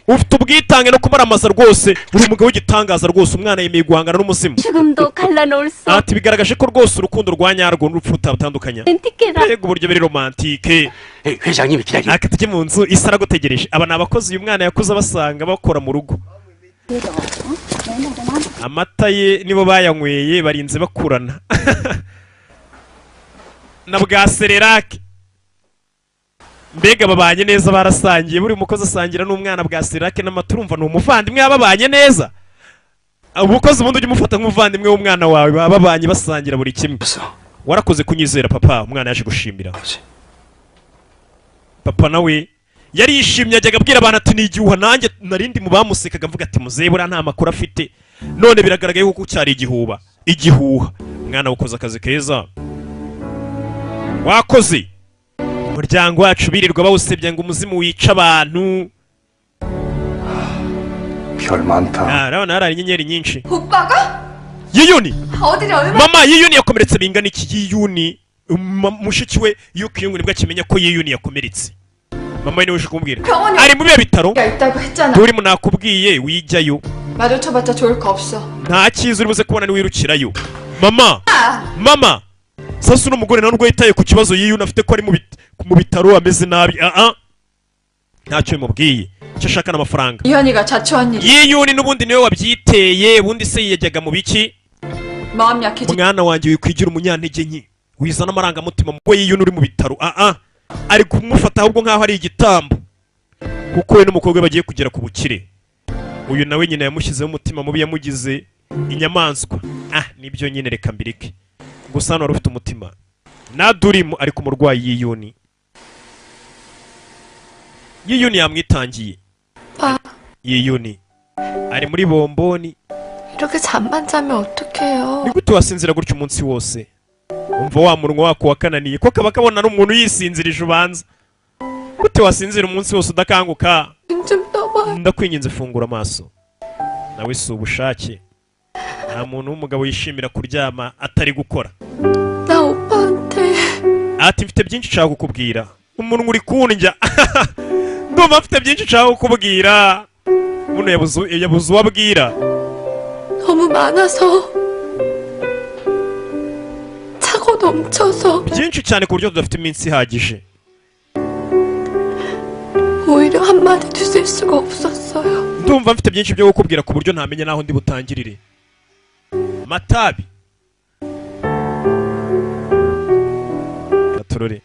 ufite ubwitange no kumaramaza rwose uri umugabo w'igitangaza rwose umwana yemeye guhangana n'umuzimu ati bigaragaje ko rwose urukundo rwa nyarwo n'urupfu rutatandukanya mbega uburyo biri romantike aka tujye mu nzu isa aragutegereje aba ni abakozi uyu mwana yakuze abasanga bakora mu rugo amata ye nibo bayanyweye barinze bakurana na bwa sererake mbega babanye neza barasangiye buri mukozi asangira n'umwana bwa sererake n'amata urumva ni umuvandimwe babanye neza ubukozi ubundi ujya umufata nk'umuvandimwe w'umwana wawe baba babanye basangira buri kimwe warakoze kunyizera papa umwana yaje gushimira papa nawe yari yishimye ajyaga abwira abantu ati n'igihuha nanjye narindi mu bamusekaga mvuga ati muzehe buriya nta makuru afite none biragaragaye ko cyari igihuha mwana ukoze akazi keza wakoze umuryango wacu birirwa bawusebya ngo umuzimu wica abantu 별 많다. urabona hari inyenyeri nyinshi 오빠가? yiyuni 어디를 얼마? mama yiyuni yakomeretse bingana iki yiyuni mushiki we yuko iyo nibwo akimenya ko yiyuni yakomeretse mama niwe uje kumbwira 병원이 ari mu bihe bitaro 가 있다고 했잖아. urimo nakubwiye wijyayo 마주쳐봤자 좋을 거 없어. nta cyiza uri buze kubona niwirukirayo mama sasa uno mugore nawe yitaye ku kibazo yiyuni afite ko ari mu bitaro ameze nabi ntacyo bimubwiye icyo ashaka n'amafaranga 이현이가 자초한 일. yiyuni n'ubundi niwe wabyiteye ubundi se yajyaga mu biki 마음 약해지. mwana wanjye wikwigira umunyantege nke wizana amarangamutima mu yiyuni uri mu bitaro ari kumufata ahubwo nk'aho ari igitambo kuko we n'umukobwa bagiye kugera ku bukire uyu nawe nyine yamushyizeho umutima mubi yamugize inyamaswa nibyo nyine reka mbireke gusa hano wari ufite umutima nadurimo ari ku murwayi yiyuni yamwitangiye yiyuni ari muri bomboni 이렇게 잠만 자면 어떡해요? ni gute wasinzira gutya umunsi wose umva wa munwa wako wakananiye ko kaba kabona n'umuntu yisinzirije ubanza gute wasinzira umunsi wose udakanguka 좀 떠봐. ndakwinginze fungura amaso nawe si ubushake nta muntu w'umugabo yishimira kuryama atari gukora 나 오빠한테. ati mfite byinshi nshaka kukubwira umuntu uri kundya ndumva mfite byinshi nshaka kukubwira umuntu yabuze uwo abwira 너무 많아서 차고 넘쳐서 byinshi cyane ku buryo tudafite iminsi ihagije. 오히려 한마디도 쓸 수가 없었어요. ndumva mfite byinshi byo gukubwira ku buryo ntamenye naho ndi butangirire. Matabi Katurore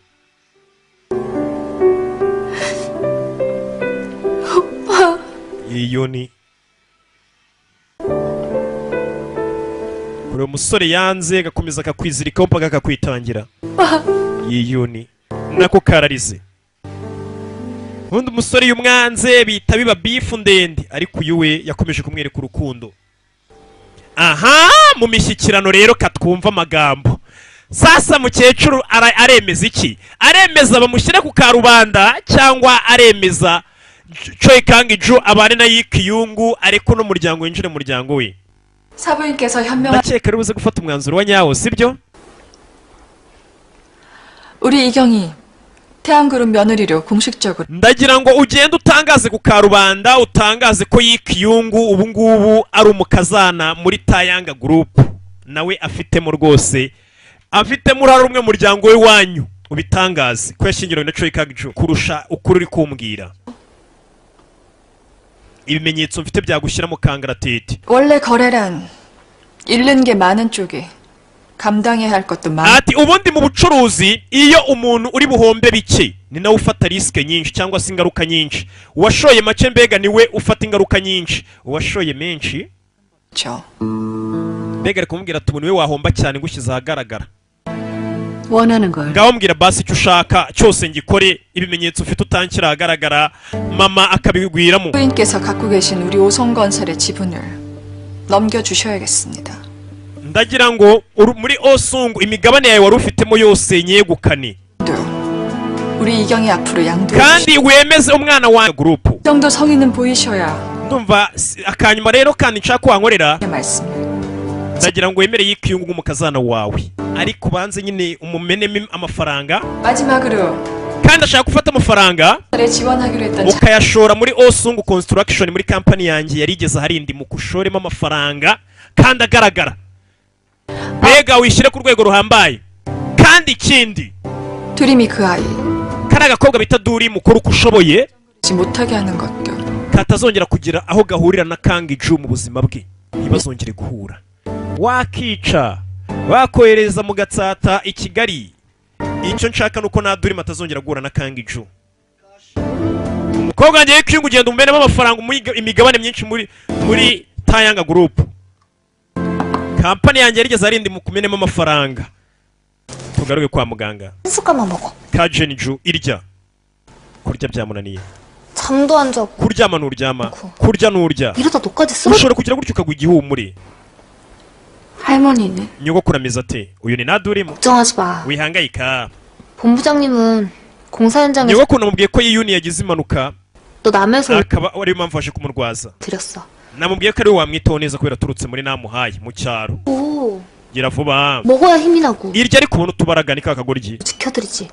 오빠. Yiyuni uri umusore yanze agakomeza akakwizirikaho mpaka akakwitangira. Yiyuni nako kararize. undi umusore y'umwanze bita biba bifu ndende, ariko uyu we yakomeje kumwereka urukundo. Aha, mu mishyikirano rero katwumva amagambo. Sasa mukecuru aremeza iki? Aremeza bamushyire ku karubanda cyangwa aremeza Choi Kang-ju abane na Yikiyungu ariko n'umuryango winjire mu muryango we? 사부인께서 현명한 ndakeka ari buze gufata umwanzuro wa nyawo, sibyo? 우리 이경이 태양그룹 며느리로 공식적으로 ndagira ngo ugende utangaze ku karubanda, utangaze ko Yikiyungu ubu ngubu ari umukazana muri Tayanga Group, nawe afitemo rwose afitemo uruhare rumwe mu muryango we wanyu, ubitangaze ko yashyingiriwe na Choi Kang-ju kurusha ukuri uri kumbwira. ibimenyetso mfite byagushyiramo kangaratete. 원래 거래란 잃는 게 많은 쪽이 감당해야 할 것도 많. ati ubundi mu bucuruzi iyo umuntu uri buhombe bike ni nawe ufata riske nyinshi cyangwa se ingaruka nyinshi. Uwashoye make mbega niwe ufata ingaruka nyinshi, uwashoye menshi mbega ari kumubwira ati umuntu we wahomba cyane ngushyize ahagaragara. 원하는 걸 ngaho mbwira basi icyo ushaka cyose ngikore, ibimenyetso ufite utanshyira ahagaragara mama akabigwiramo. 부인께서 갖고 계신 우리 오송건설의 지분을 넘겨주셔야겠습니다. ndagira ngo muri Osungu imigabane yawe wari ufitemo yose nyegukane, 우리 이경이 앞으로 양도해 kandi wemeze umwana wa group. 이 정도 성의는 보이셔야 ndumva akanyuma rero kandi nshaka wankorera, 말씀. ndagira ngo wemere Yikiyungu umukazana wawe, ariko banze nyine umumenemo amafaranga, 마지막으로 kandi ashaka gufata amafaranga 지원하기로 했던 ukayashora muri Osungu Construction, muri company yanjye yarigeze harindi mu kushoremo amafaranga kandi agaragara, mbega wishyire ku rwego ruhambaye. kandi ikindi 두림이 그 아이 kari agakobwa bita Duri mukuru uko ushoboye 못하게 하는 것도 katazongera kugira aho gahurira na Kang-ju mu buzima bwe, ntibazongere guhura. wakica wakohereza mu Gatsata i Kigali, icyo nshaka nuko na Duri matazongera guhura na Kang-ju. umukobwa wanjye Yikiyungu ugenda umenemo amafaranga imigabane myinshi muri Tayanga Group, kampani yanjye yarigeze arindi mu kumenemo amafaranga. tugaruke kwa muganga. 숟가락 먹어. Kajenju irya kurya byamunaniye, 잠도 안 자고. kuryama nuryama, kurya nurya, 이러다 너까지 쓰러. ushobora kugira gutyo ukagwa igihumure. 할머니는 nyogokuru ameze ate? uyu ni Nadurimo, 걱정하지 마. wihangayika. 본부장님은 공사 현장에서 nyogokuru namubwiye ko Yiyuni yagize impanuka 너 남에서 akaba ariyo mpamvu aje kumurwaza. 드렸어. namubwiye ko ariwe wamwitaho neza kubera aturutse muri namuhaye mu cyaro. 오, gira vuba 먹어야 힘이 나고 irya, ariko ubona utubaraga ni kakagoryi. 지켜드리지.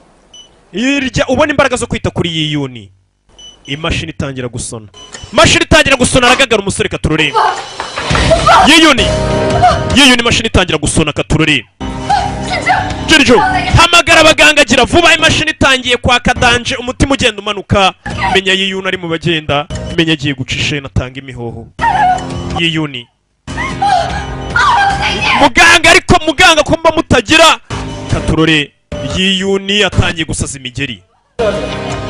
irya ubona imbaraga zo kwita kuri Yiyuni. imashini itangira gusona, mashini itangira gusona, aragagara umusore katurore. Yiyuni imashini itangira gusona katurore. Jenjo hamagara abaganga, gira vuba, imashini itangiye kwaka danje, umutima ugenda umanuka. menya Yiyuni ari mu bagenda, menya agiye gucisha natanga imihoho. Yiyuni muganga, ariko muganga kumba mutagira katurore. Yiyuni atangiye gusaza imigeri.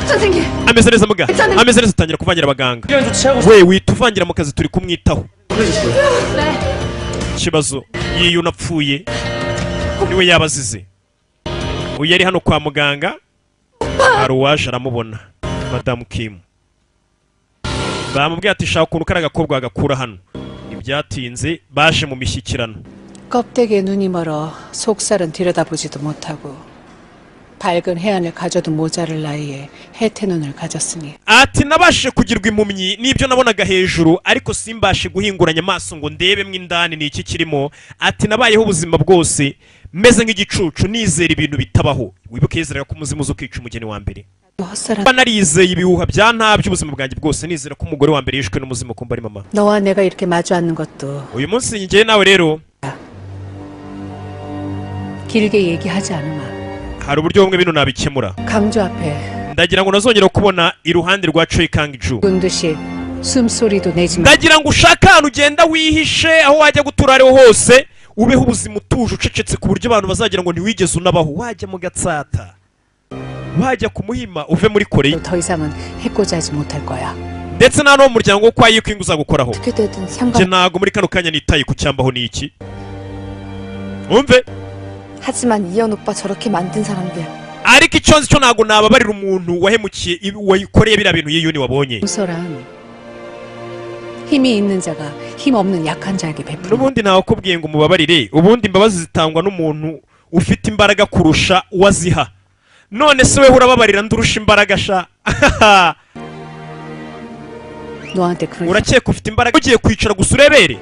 선생님 ameze neza muga, ameze neza, atangira kuvangira abaganga. we wituvangira mu kazi, turi kumwitaho. ikibazo Yiyuni apfuye niwe yabazize. uyu yari hano kwa muganga, hari uwaje aramubona, Madamu Kim. bamubwiye ati shaka ukuntu kari agakobwa agakura hano. ntibyatinze baje mu mishyikirano. 껍데기에 눈이 멀어 속살은 들여다보지도 못하고 밝은 해안을 가져도 모자랄 나이에 해태눈을 가졌으니. ati nabashije kugirwa impumyi n'ibyo nabonaga hejuru, ariko simbashe guhinguranya amaso ngo ndebemo indani ni iki kirimo. ati nabayeho ubuzima bwose meze nk'igicucu, nizera ibintu bitabaho. wibuke yizeraga ko umuzimu uza ukica umugeni wa mbere. narizeye ibihuha bya ntabyo ubuzima bwanjye bwose, nizera ko umugore wa mbere yishwe n'umuzimu, kumva ari mama. 너와 내가 이렇게 마주 앉는 것도 uyu munsi njyewe nawe rero 길게 얘기하지 않으마. hari uburyo bumwe bino nabikemura. 강주 앞에 ndagira ngo nazongera kubona iruhande rwa Choi Kang-ju. 듯이 숨소리도 내지 마. ndagira ngo ushake ahantu ugenda wihishe aho wajya gutura ariho hose ubeho ubuzima utuje ucecetse ku buryo abantu bazagira ngo ntiwigeze unabaho. wajya mu Gatsata, wajya ku Muhima, uve muri Korea. 더 이상은 해코지 하지 못할 거야. ndetse nta no mu muryango wo kwa Yikwing uzagukoraho. 어떻게 되든 nje 상관. ntago muri kano kanya nitaye ku cyambaho ni iki. umve. 하지만 이현 오빠 저렇게 만든 사람들. ariko icyo nzi cyo ntago nababarira umuntu wahemukiye wayikoreye biriya bintu yiyuni wabonye. 무서란 힘이 있는 자가 힘 없는 약한 자에게 베푸는. n'ubundi ntawe kubwiye ngo mubabarire. ubundi imbabazi zitangwa n'umuntu ufite imbaraga kurusha uwaziha. none se wewe urababarira ndurusha imbaraga sha. 너한테 그런. urakeka ufite imbaraga ugiye kwicara gusa urebere.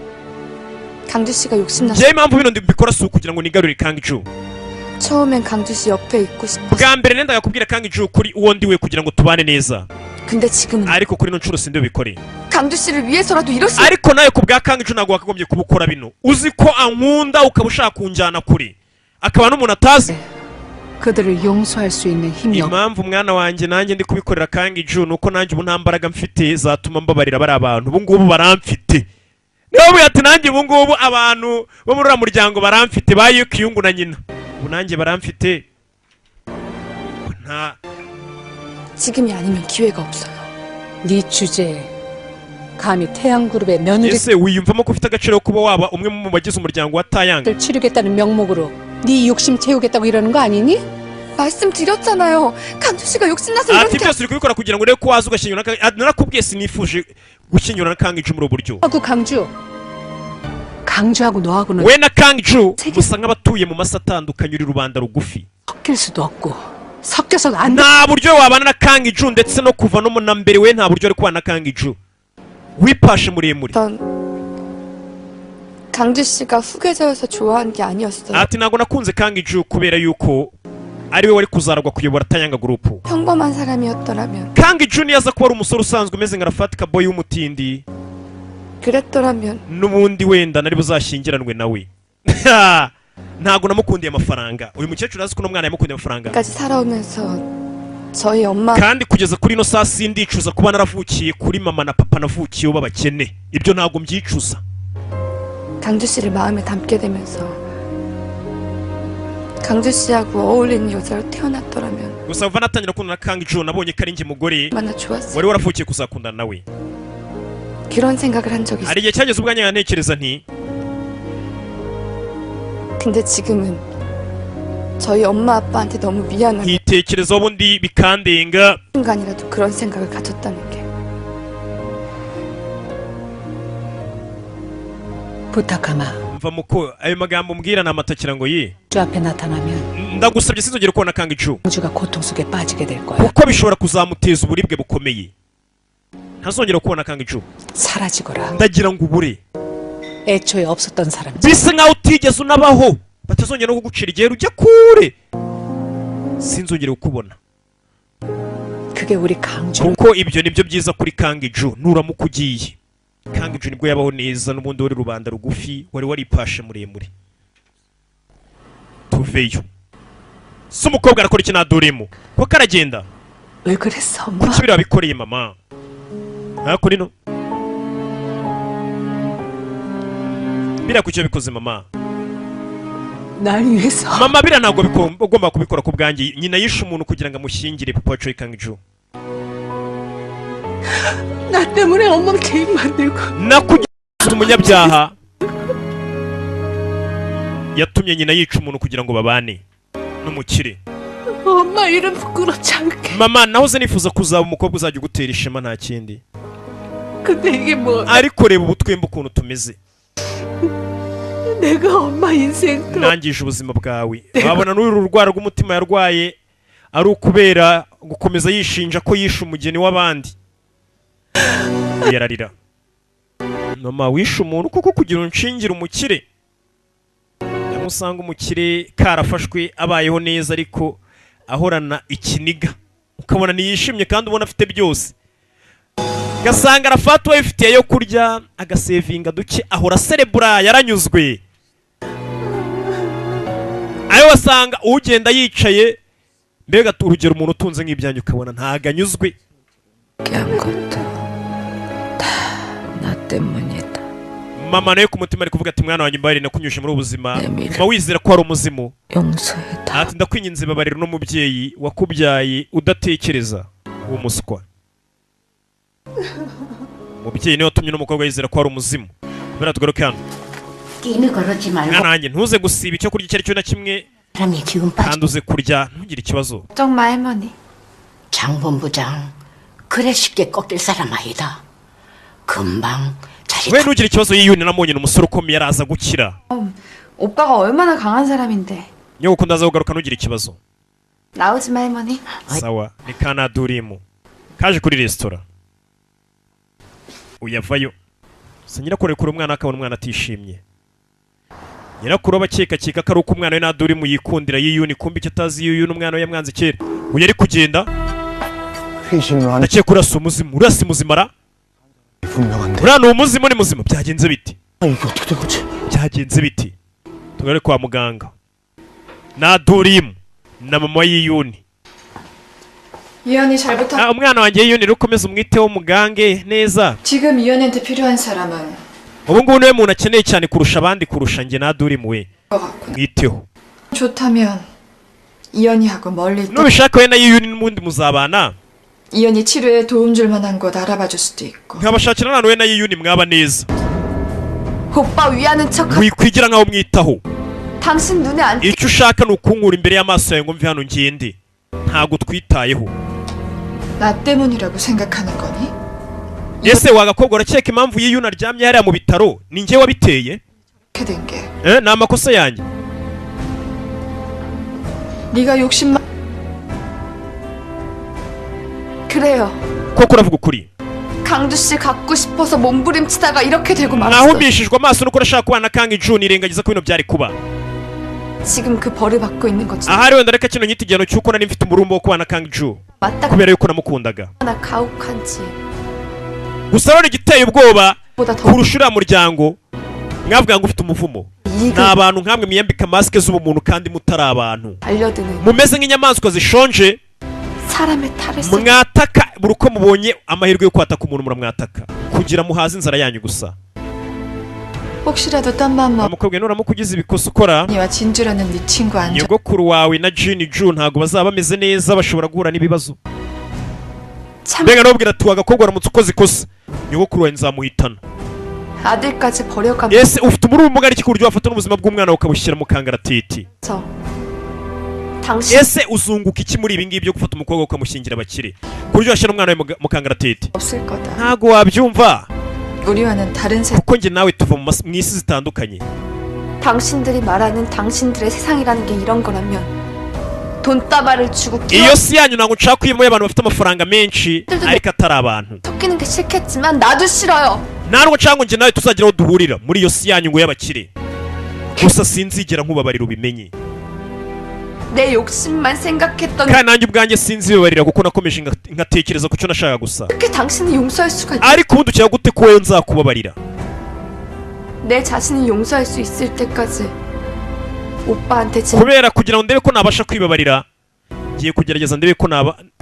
강주 씨가 욕심났어. njyewe impamvu bino mbikora si ukugira ngo nigarure Kang-ju. 처음엔 강주 씨 옆에 있고 싶었어. bwa mbere nendaga kubwira Kang-ju kuri uwo ndiwe kugira ngo tubane neza. 근데 지금은 ariko kuri ino nshuro sindi bubikore. 강주 씨를 위해서라도 이럴 수. ariko nawe ku bwa Kang-ju ntabwo wakagombye kubukora bino. uzi ko ankunda ukaba ushaka kunjyana kuri akaba n'umuntu atazi. 그들을 용서할 수 있는 힘이 없. impamvu mwana wanjye nanjye ndi kubikorera Kang-ju nuko nanjye ubu nta mbaraga mfite zatuma mbabarira bari abantu. ubu ngubu baramfite. niba ati nanjye ubu ngubu abantu bo muri uriya muryango baramfite ba Yikwing na nyina. ubu nanjye baramfite. nta 지금이 아니면 기회가 없어요. 네 주제에 감히 태양그룹의 며느리를 ese wiyumvamo ko ufite agaciro kuba waba umwe mu bagize umuryango wa Taeyang. 치르겠다는 명목으로 네 욕심 채우겠다고 이러는 거 아니니? 말씀드렸잖아요. 강주 씨가 욕심나서 ati 이렇게. byose uri kubikora kugira ngo urebe ko waza ugashyingura narakubwiye sinifuje gushyingura na Kang-ju muri ubu buryo. 하고 강주하고 너하고는 we na Kang-ju musa nk'abatuye mu masi atandukanye uri rubanda rugufi. 섞일 수도 없고 섞여서는 안 돼. nta buryo wabana na Kang-ju ndetse no kuva no na mbere we nta buryo ari kubana na Kang-ju. wipashe muremure. 전 강주 씨가 후계자여서 좋아한 게 아니었어요. ati ntabwo nakunze Kang-ju kubera yuko ari we wari kuzaragwa kuyobora Taeyang Group. 평범한 사람이었더라면. Kang-ju niyaza kuba ari umusore usanzwe umeze nka Rafatika Boy w'umutindi. 그랬더라면. n'ubundi wenda nari buzashyingiranwe nawe. ntabwo namukundiye amafaranga. uyu mukecuru azi ko n'umwana yamukundiye amafaranga. 까지 살아오면서 저희 엄마. kandi kugeza kuri ino saa sindicuza kuba naravukiye kuri mama na papa navukiyeho b'abakene. ibyo ntabwo mbyicuza. 강주 씨를 마음에 담게 되면서 강주 씨하고 어울리는 여자로 태어났더라면. gusa kuva natangira gukundana na Kang-ju nabonye ko ari njye mugore 만나 좋았어. wari waravukiye kuzakundana nawe. 그런 생각을 한 적이 있어. hari igihe cyageze ubwo ntekereza nti 근데 지금은 저희 엄마 아빠한테 너무 미안한 nkitekereza ubundi bikandenga. 순간이라도 그런 생각을 가졌다는 게. 부탁하마. mva muko ayo magambo mbwira ni amatakira ngo ye. 주 앞에 나타나면 ndagusabye sinzongere kubona Kang-ju 강주가 고통 속에 빠지게 될 거야. kuko bishobora kuzamuteza uburibwe bukomeye. ntazongera kubona Kang-ju. 사라지거라. ndagira ngo ubure 애초에 없었던 사람. bisa nkaho utigeze unabaho batazongera no kugucira igihe ujya kure. sinzongere kukubona 그게 우리 강주. kuko ibyo nibyo byiza kuri Kang-ju nuramuka ugiye. Kang-ju nibwo yabaho neza n'ubundi wari rubanda rugufi wari waripashe muremure. tuveyo. si umukobwa arakora iki nadurimo kuko aragenda. 왜 그랬어 엄마? kuki biriya bikoreye mama. ariko rino biriya kuki bikoze mama. 날 위해서. mama biriya ntabwo ugomba kubikora ku bwanjye. nyina yishe umuntu kugira ngo amushyingire papa wa Choi Kang-ju. 나 때문에 엄마 개인 만들고. nakugira umunyabyaha yatumye nyina yica umuntu kugira ngo babane n'umukire. 엄마 이름 부끄럽지 않게. mama nahoze nifuza kuzaba umukobwa uzajya ugutera ishema nta kindi. 근데 이게 뭐? ariko reba ubu twembi ukuntu tumeze. 내가 엄마 인생. nangije ubuzima bwawe. wabona n'uru rwara rw'umutima yarwaye ari ukubera gukomeza yishinja ko yishe umugeni w'abandi. yararira. mama wishe umuntu kuko kugira unshingire umukire. yamusanga umukire karafashwe abayeho neza ariko ahorana ikiniga. ukabona ntiyishimye kandi ubona afite byose. gasanga arafata uwayifitiye yo kurya agasevinga duke ahora serebura yaranyuzwe. ayo wasanga ugenda yicaye mbega urugero umuntu utunze nk'ibyanyu ukabona ntago anyuzwe 한 것도 다 나 때문이다. mama nawe ku mutima ari kuvuga ati mwana wanjye mbabarira nakunyushe muri ubuzima ma wizera ko ari umuzimu 용서해다. ati ndakwinginze babarira n'umubyeyi wakubyaye udatekereza uwo muswa umubyeyi niwe watumye n'umukobwa yizera ko ari umuzimu bera tugaruke hano 게임을 걸었지 말고 mwana wanjye ntuze gusiba icyo kurya icyo ari cyo na kimwe 사람이 기운 빠져. kandi uze kurya ntugire ikibazo 걱정 마, 할머니. 장 본부장 그래 쉽게 꺾일 사람 아니다. 금방 자리 we ntugire ikibazo yiyuni namubonye ni umusore ukomeye araza gukira 오빠가 얼마나 강한 사람인데. nyoko ndaza kugaruka ntugire ikibazo 나오지 마, 할머니. sawa ni kanadurimu kaje kuri resitora uyavayo se nyirakuru kuri umwana akabona umwana atishimye nyirakuru abakeka ko ari uko umwana we nadurimu yikundira yiyuni kumbi icyo atazi yiyuni umwana we yamwanze kera uyu ari kugenda 회심을 하는 ndakeka urasa umuzimu urasa umuzimara 분명한데. uriya ni umuzimu ni muzima byagenze biti 이게 어떻게 된 거지? byagenze biti tugare kwa muganga nadurimu na mama yiyuni 이현이 잘 부탁. umwana wanjye yiyuni rukomeza umwiteho umugange neza 지금 이현이한테 필요한 사람은 ubu ngubu niwe muntu akeneye cyane kurusha abandi kurusha njye nadurimu we 것 같구나. mwiteho 좋다면 이현이하고 멀리 있다. nubishaka we na yiyuni n'ubundi muzabana 이현이 치료에 도움 줄 만한 곳 알아봐 줄 수도 있고. nkabashakira none we na yiyuni mwaba neza 오빠 위하는 척. wikwigira nkaho mwitaho 당신 눈에 안 icyo ushaka ni ukunkura imbere y'amaso yawe ngo mve hano ngende ntabwo twitayeho 나 때문이라고 생각하는 거니? ese wagakobwa urakeka impamvu yiyuni aryamye hariya mu bitaro ni njye wabiteye 이렇게 된 게. ni amakosa yanjye 네가 욕심만. 그래요. koko uravuga ukuri 강두 씨 갖고 싶어서 몸부림치다가 이렇게 되고 말았어. nahumishijwe amaso nuko urashaka kubana na Kang Jun irengagiza ko bino byari kuba 지금 그 벌을 받고 있는 거지. ahari wenda reka kino nyita igihano cy'uko nari mfite umurumbo wo kubana na Kang Jun 맞다. kubera yuko namukundaga 나 가혹한지. gusa rero igiteye ubwoba 보다 더 kurusha uriya muryango mwavuga ngo ufite umuvumo ni abantu nk'amwe mwiyambika masike z'ubumuntu kandi mutari abantu 알려드는 mumeze nk'inyamaswa zishonje 사람의 탈을 쓰. mwataka buri uko mubonye amahirwe yo kwataka umuntu muramwataka kugira muhaze inzara yanyu gusa 혹시라도 딴 마음 먹. mukobwa nuramuka ugize ibikosa ukora 니와 진주라는 네 친구 안 좋. nyogokuru wawe na Jin Jun ntabwo bazaba bameze neza bashobora guhura n'ibibazo 참 mbega nababwira ati wagakobwa uramutse ukoze ikosa nyogokuru wawe nzamuhitana 아들까지 버려가면서 ese ufite umurumbo ungana iki ku buryo wafata n'ubuzima bw'umwana ukabushyira mu kangaratiti 당신 ese uzunguka iki muri ibi ngibi byo gufata umukobwa ukamushyingira abakire ku buryo washyira umwana wawe mu kangaratiti 없을 거다. ntabwo wabyumva 우리와는 다른 세. kuko njye nawe tuva mu isi zitandukanye 당신들이 말하는 당신들의 세상이라는 게 이런 거라면 돈다발을 주고 iyo si yanyu ntabwo nshaka kuyimo y'abantu bafite amafaranga menshi ariko atari abantu 섞이는 게 싫겠지만 나도 싫어요. ntabwo nshaka ngo njye nawe tuzagira aho duhurira muri iyo si yanyu ngo y'abakire gusa sinzigera nkubabarira ubimenye 내 욕심만 생각했던 kandi nanjye ubwanjye sinzibabarira kuko nakomeje ngatekereza ku cyo nashaka gusa 어떻게 당신을 용서할 수가 있... ariko ubundi ukeka gute ko wowe nzakubabarira 내 자신이 용서할 수 있을 때까지 오빠한테 진 kubera kugira ngo ndebe ko nabasha kwibabarira ngiye kugerageza ndebe ko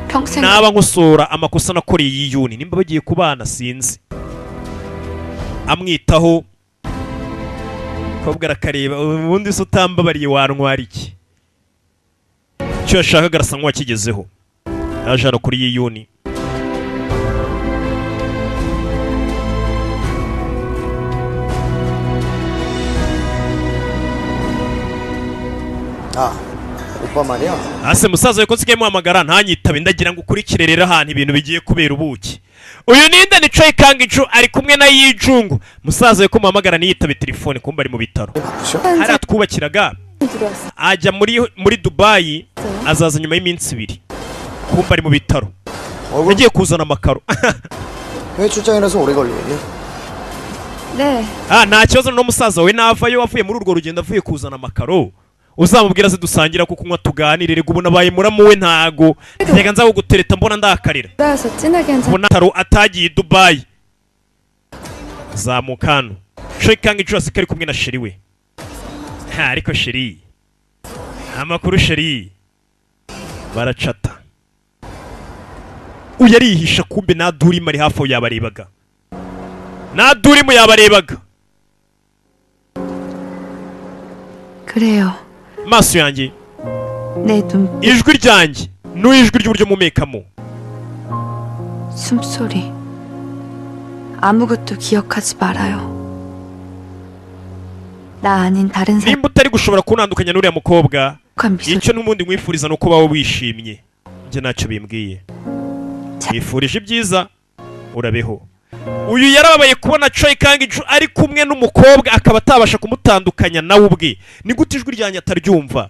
평생 naba nkosora amakosa nakoreye yiyuni nimba bagiye kubana sinzi amwitaho kobwa arakareba ubundi se utambabariye wantwara iki icyo yashakaga arasa nk'uwakigezeho yaje hano kuri yiyuni 오빠 말이야. ase musaza we ko nsigaye muhamagara ntanyitabe ndagira ngo ukurikire rero ahantu ibintu bigiye kubera ubuki uyu ninde ni Choi Kang Jun ari kumwe na Yijungu musaza we ko muhamagara ntiyitabe telefone kumba ari mu bitaro hariya twubakiraga ajya muri Dubai azaza nyuma y'iminsi 2 kumba ari mu bitaro yagiye kuzana amakaro 왜 출장이라서 오래 걸리겠니? 네 nta kibazo no musaza we navayo wavuye muri urwo rugendo avuye kuzana amakaro uzamubwira se dusangira ko kunywa tuganirire ubu nabaye muramuwe ntago reka nza kugutereta mbona ndakarira 그래서 진하게 한 ubona taro atagiye Dubai zamukano Choi Kang Jun asikari kumwe na sheri we ariko sheri amakuru sheri baracata. Uyu arihisha kumbe Nadurimu ari hafi aho yabarebaga. Nadurimu yabarebaga. 그래요. Maso yanjye. 내 눈. ijwi ryanjye n'ijwi ry'uburyo mumekamo. 숨소리. 아무것도 기억하지 말아요. 나 아닌 다른 사람. nimba utari gushobora kunandukanya n'uriya mukobwa, 미소. icyo n'ubundi mwifuriza nuko bawe wishimye. Njye ntacyo bimbwiye. Mwifurije ibyiza, urabeho. Uyu yarababaye kubona Choi Kang-ju ari kumwe n'umukobwa akaba atabasha kumutandukanya nawe ubwe. Ni gute ijwi ryanjye ataryumva?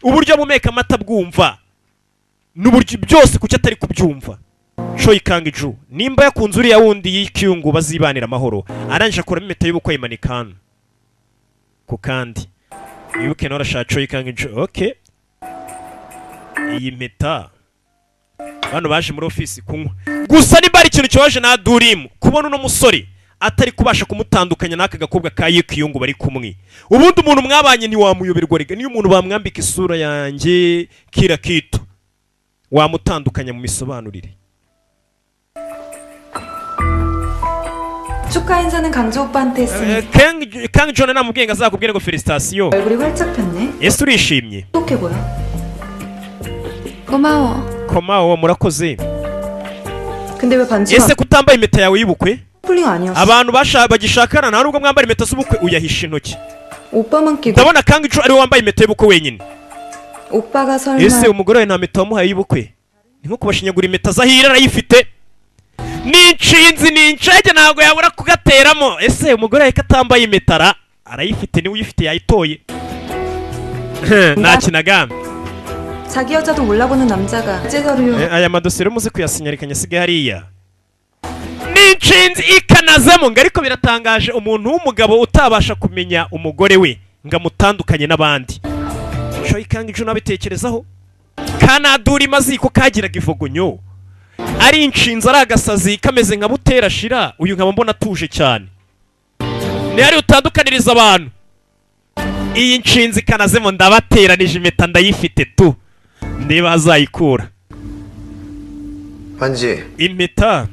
Uburyo mumeka amata bwumva. N'uburyo byose kuki atari kubyumva. Choi Kang-ju nimba yakunze uriya wundi y'ikyungu bazibanira amahoro, arangije akuramo impeta y'ubukwe ayimanika hano ku kandi. Wibuke nawe arashaka Choi Kang-ju. Okay, iyi mpeta bano baje muri ofisi kunywa. Gusa nimba ari ikintu cyaje Nadurimu kubona uno musore atari kubasha kumutandukanya n'aka gakobwa ka Yikyungu bari kumwe. Ubundi umuntu mwabanye ni wamuyoberwa rega, niyo umuntu bamwambika isura yanjye kira kitu wamutandukanya mu misobanurire. 축하 인사는 강조 오빠한테 했으니 Kang-ju namubwiye ngo azakubwire ngo felicitation. 얼굴이 활짝 폈네. ese urishimye? 똑해 보여. 고마워. Komawo murakoze. 근데 왜 반지가 ese kutambaye impeta yawe y'ubukwe? 풀링 아니었어. abantu bagishakana nta nubwo mwambara impeta z'ubukwe uyahisha intoki. 오빠만 끼고. ndabona Kang-ju ari we wambaye impeta y'ubukwe wenyine. 오빠가 설마. ese umugore we nta mpeta wamuhaye y'ubukwe? ni nko kubashinyagura impeta zahira arayifite. N'inshinzi n'inshege ntabwo yabura kugateramo. ese umugore we katambaye impeta arayifite, niwe uyifite yayitoye. nta kinagamba. 자기 여자도 몰라보는 남자가 어째 서류. aya madosiye muze kuyasinyarikanya asigaye hariya. N'inshinzi ikanazamo ngo ariko biratangaje umuntu w'umugabo utabasha kumenya umugore we ngo amutandukanye n'abandi. Choi Kang-ju nabitekerezaho. Kanadurimu aziko kagiraga ivogonyo. Ari inshinzi ari agasazi kameze nka Butera Shira. Uyu nkaba mbona atuje cyane. Ni ari utandukaniriza abantu. Iyi nshinzi kanazemo ndabateranije impeta ndayifite tu. Niba azayikura. 반지 impeta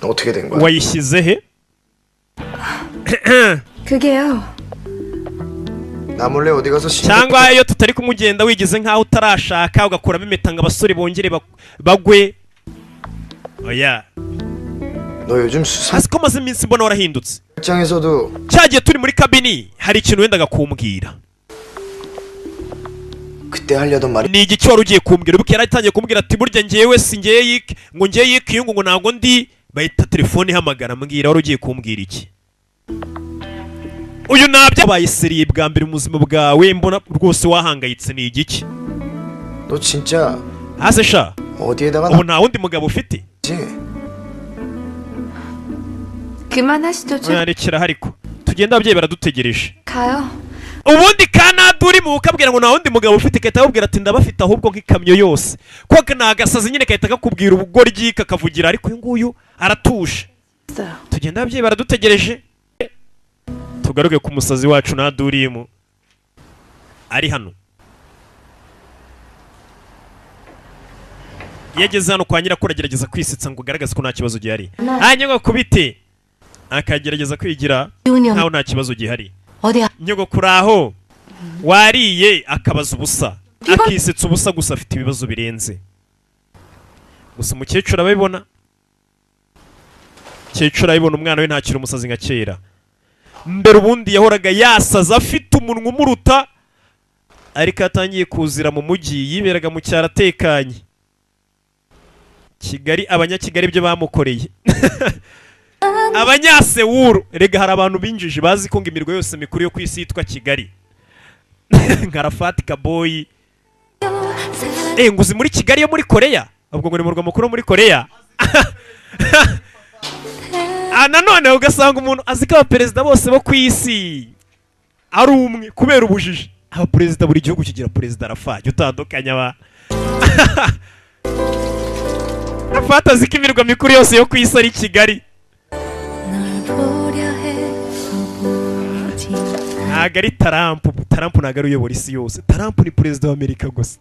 어떻게 된 거야? wayishyize he? 그게요. 나 몰래 어디 가서 cyangwa iyo tutari kumugenda wigize nkaho utarashaka ugakuramo impeta ngo abasore bongere bagwe. oya 너 요즘 수사 hasi ko maze iminsi mbona warahindutse. 장에서도 cyagiye turi muri kabini hari ikintu wendaga kumbwira. 그때 하려던 말이 ni igiki wari ugiye kumbwira? Ubuke yaratangiye kumbwira ati burya ngewe si ngeye ngo ngeye Yikyungu ngo ntabwo ndi bahita telefone ihamagara mbwira wari ugiye kumbwira iki? uyu nabyo abaye seriye bwa mbere mu buzima bwawe mbona rwose wahangayitse. ni igiki? 너 진짜 hase sha 어디에다가 ubu nta wundi mugabo ufite? 그만하시죠. 좀 rekera hariko tugenda ababyeyi baradutegereje. 가요. ubundi Kanadurimu ukabwira ngo nta wundi mugabo ufite kahita akubwira ati ndabafite ahubwo nk'ikamyo yose. Kuko ni agasazi nyine kahita kakubwira ubugoryi kakavugira, ariko uyu nguyu aratuje. tugenda ababyeyi baradutegereje. tugaruke ku musazi wacu Nadurimu ari hano. yageze hano kwa nyirakuru agerageza kwisetsa ngo ugaragaze ko nta kibazo gihari. hanyuma kubite akagerageza kwigira nkaho nta kibazo gihari. nyogokuru aho wariye akabaza ubusa akisetsa ubusa gusa afite ibibazo birenze. gusa umukecuru abibona. umukecuru abibona umwana we ntakiri umusazi nka kera. mbere ubundi yahoraga yasaza afite umunwa umuruta, ariko atangiye kuzira mu mujyi yiberaga mu cyaro atekanye. Kigali abanyakigali ibyo bamukoreye. Abanyasewuru rega hari abantu binjije bazi ko ngo imirwa yose mikuru yo ku isi yitwa Kigali. nka Rafati Kaboyi. nguzi muri Kigali yo muri Korea. Ubwo ngo ni murwa mukuru muri Korea. nanone ugasanga umuntu azi ko abaperezida bose bo ku isi ari umwe kubera ubujiji. abaperezida buri gihugu kigira perezida Rafati utandukanye aba. Rafati azi ko imirwa mikuru yose yo ku isi ari Kigali. ntabwo ari Trump. Trump ntabwo ari uyobora isi yose. Trump ni perezida wa Amerika gusa.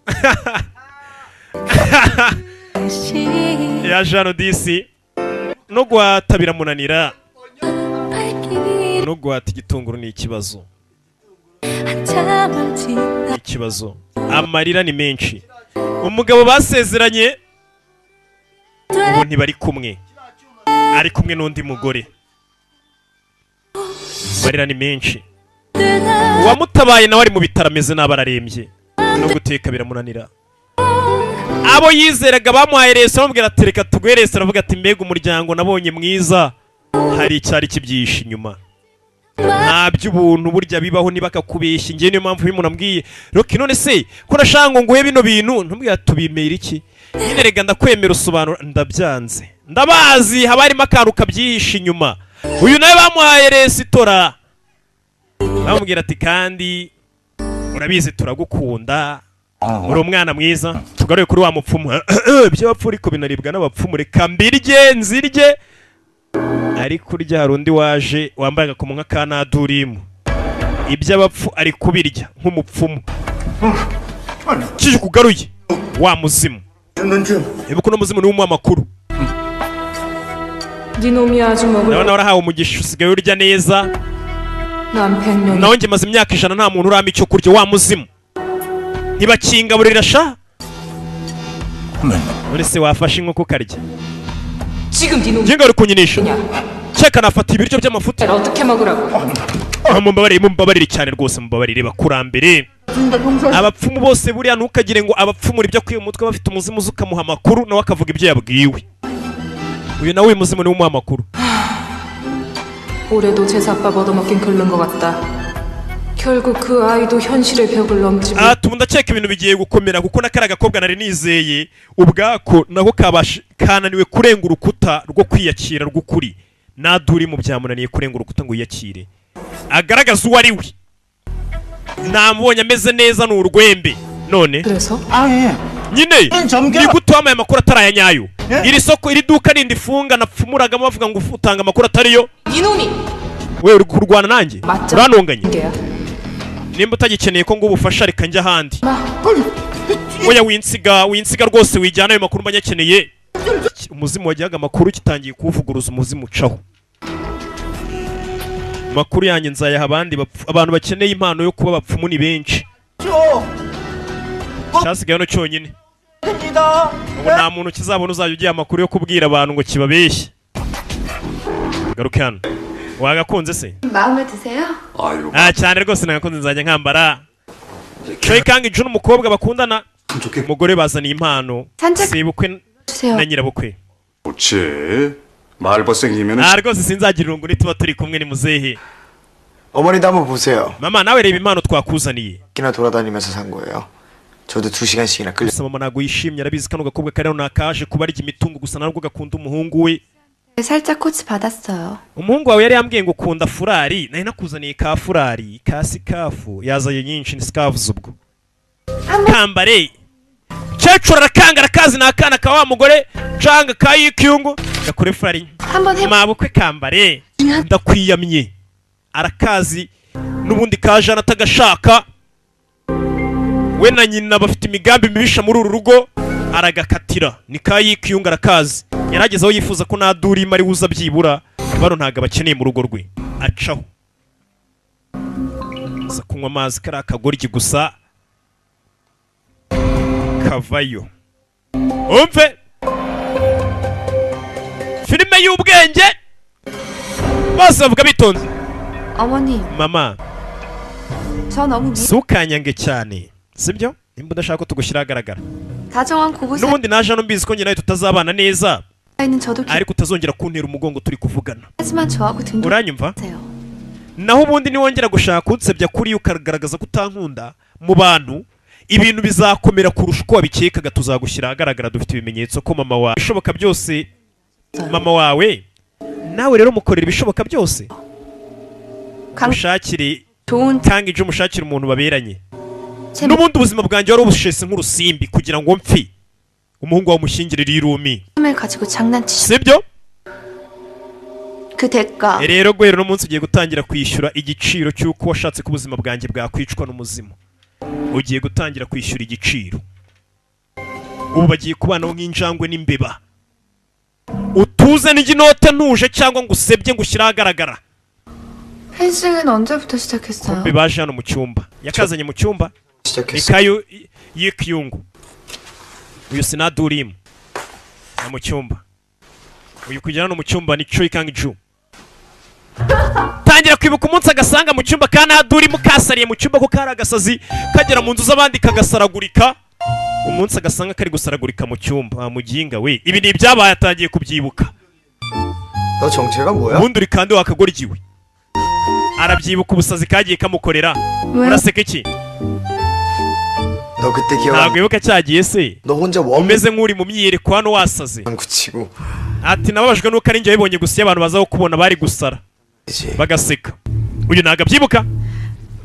ya Jano DC no guhata biramunanira, no guhata igitunguru ni ikibazo, ikibazo. Amarira ni menshi. Umugabo basezeranye ubu ntibari kumwe, ari kumwe n'undi mugore. Amarira ni menshi. Uwamutabaye nawe ari mu bitaro ameze nabi, ararembye, no guteka biramunanira. Abo yizeraga bamuhaye resitora bamubwira ati reka tuguhe resitora, avuga ati mbega umuryango nabonye mwiza, hari icyari kibyihishe inyuma. Nta by'ubuntu burya bibaho niba akakubeshya. Ngiye niyo mpamvu umuntu ambwiye Roki none se ko nashaka ngo nguhe bino bintu, ntumbwira tubimera iki? Nyine rega ndakwemera usobanura, ndabyanze, ndabazi haba harimo akantu kabyihishe inyuma. Uyu nawe bamuhaye resitora bamubwira ati kandi urabizi turagukunda, uri umwana mwiza, tugaruye kuri wa mupfumu. By'abapfu ariko binaribwa n'abapfumu, reka mbirye nzirye. Ariko urya hari undi waje wambaye agakomo nk'akanadurimu, iby'abapfu ari kubirya nk'umupfumu. Kije kugaruye wa muzimu, ibuka uno muzimu ni umuha amakuru. Nawe warahawe umugisha, usigaye urya neza. Nawe njye maze imyaka 100 nta muntu urama icyo kurya. Wa muzimu ntibakingaburira sha. None se wafashe inkoko karya? Jinga uri kunyinisha. Cheka nafata ibiryo by'amafuta. Mumbabarire cyane rwose, mumbabarire bakurambere. Abapfumu bose buriya ntukagire ngo abapfumura ibyo kwiye umutwe bafite umuzimu ukamuha amakuru nawe akavuga ibyo yabwiwe. Uyu nawe umuzimu ni umuha amakuru. 올해도 제사밥 얻어먹긴 글른 것 같다. 결국 그 아이도 현실의 벽을 넘지 못. ndakeka ibintu bigiye gukomera kuko nakara gakobwa nari nizeye ubwako nako kananiwe kurenga urukuta rwo kwiyakira rw'ukuri. Naduri mu byamunaniye kurenga urukuta ngo yiyakire, agaragaza uwo ari we. Namubonye ameze neza n'urwembe. None nyine ni gute wamaye amakuru ataraya nyayo? Iri soko iri duka nindi funga napfumuraga bavuga ngo utanga amakuru atariyo. Wewe uri kurwana nanjye uranonganye. Nimba utagikeneye ko ngo ubufasha reka njya ahandi. Oya winsiga rwose wijyana ayo makuru banyakeneye. Umuzimu wajyaga amakuru kitangiye kuvuguruza umuzimu ucaho. Makuru yanjye nzayaha abandi abantu bakeneye impano yo kuba bapfumu ni benshi. Cyasigaye no cyonyine. Ubu nta muntu kizabona uzajya ugiye amakuru yo kubwira abantu ngo kibabeshye. Garuke hano. Wagakunze se? 마음에 드세요? cyane rwose nagakunze, nzajya nkambara. Cyo kangi June umukobwa bakundana. Umugore bazaniye impano. Sebukwe na nyirabukwe. 그렇지. 말벗생기면은 rwose sinzagira irungu nituba turi kumwe ni muzehe. 어머니도 한번 보세요. Mama nawe reba impano twakuzaniye. 끼나 돌아다니면서 산 거예요. 저도 2시간씩이나 끌려. Mama nago yishimye, arabizi kano gakobwa kare nakaje kubarya imitungo gusa narwo gakunda umuhungu we. 살짝 코치 받았어요. Umuhungu wawe yari yambwiye ngo ukunda furari, nari nakuzaniye ka furari, ka sikafu, yazaye nyinshi ni sikafu zubwo. Kambare. Cecura rakangara kazi nakana ka wa mugore, canga kayikyungu, gakore furari. Mabukwe kambare, ndakwiyamye. Arakazi nubundi kaje natagashaka. We na nyina bafite imigambi mibisha muri uru rugo, aragakatira. Ni kayikyungu arakazi. Yarageze aho yifuza ko naduri mari uza byibura baro ntaga bakeneye mu rugo rwe. Acaho za kunywa amazi kari akagoryi gusa kavayo. Umve filime y'ubwenge bose bavuga bitonze. 어머니, Mama 저 너무 sukanyange cyane, sibyo? Nimba udashaka tugushyira agaragara. 다정한 고부사. Nubundi naje no mbizi ko njye nawe tutazabana neza. 저도 ariko utazongera kuntera umugongo turi kuvugana. 하지만 저하고 등 uranyumva? Naho ubundi niwongera gushaka kunsebya kuri ukagaragaza ko utankunda mu bantu, ibintu bizakomera kurusha uko wabikekaga. Tuzagushyira agaragara, dufite ibimenyetso ko mama wawe bishoboka byose. Mama wawe nawe rero mukorera ibishoboka byose. Mushakire kandi je mushakire umuntu baberanye. Nubundi ubuzima bwanjye wari ubushese nk'urusimbi kugira ngo mpfi. umuhungu wawe mushyingirira irumi. Sibyo? 그 대가. Rero guhera no munsi ugiye gutangira kwishyura igiciro cy'uko washatse ko ubuzima bwanjye bwakwicwa n'umuzimu. Ugiye gutangira kwishyura igiciro. ubu bagiye kubanaho nk'injangwe n'imbeba. utuze n'iginote ntuje cyangwa ngo usebye ngo ushyire ahagaragara. 펜싱은 언제부터 시작했어요? bombi baje hano mu cyumba. yakazanye mu cyumba ikayo y'ikiyungu. uyu sinadurimu na mu cyumba. uyu kujya hano mu cyumba ni Choi Kang-ju. tangira kwibuka umunsi agasanga mu cyumba kana adurimu kasariye mu cyumba ko kari agasazi kagera mu nzu z'abandi kagasaragurika. umunsi agasanga kari gusaragurika mu cyumba. muginga we ibi ni ibyabaye atangiye kubyibuka. 너 정체가 뭐야? ubundi uri kandi wakagoryiwe. arabyibuka ubusazi kagiye kamukorera. uraseka iki? 너 그때 기억 ntabwo wibuka cyagiye se? 너 혼자 원 umeze nk'uri mu myiyereko hano wasaze. 굳히고 ati nababajwe nuko ari njye wabibonye gusa iyo abantu baza kubona bari gusara bagaseka. uyu ntabwo abyibuka.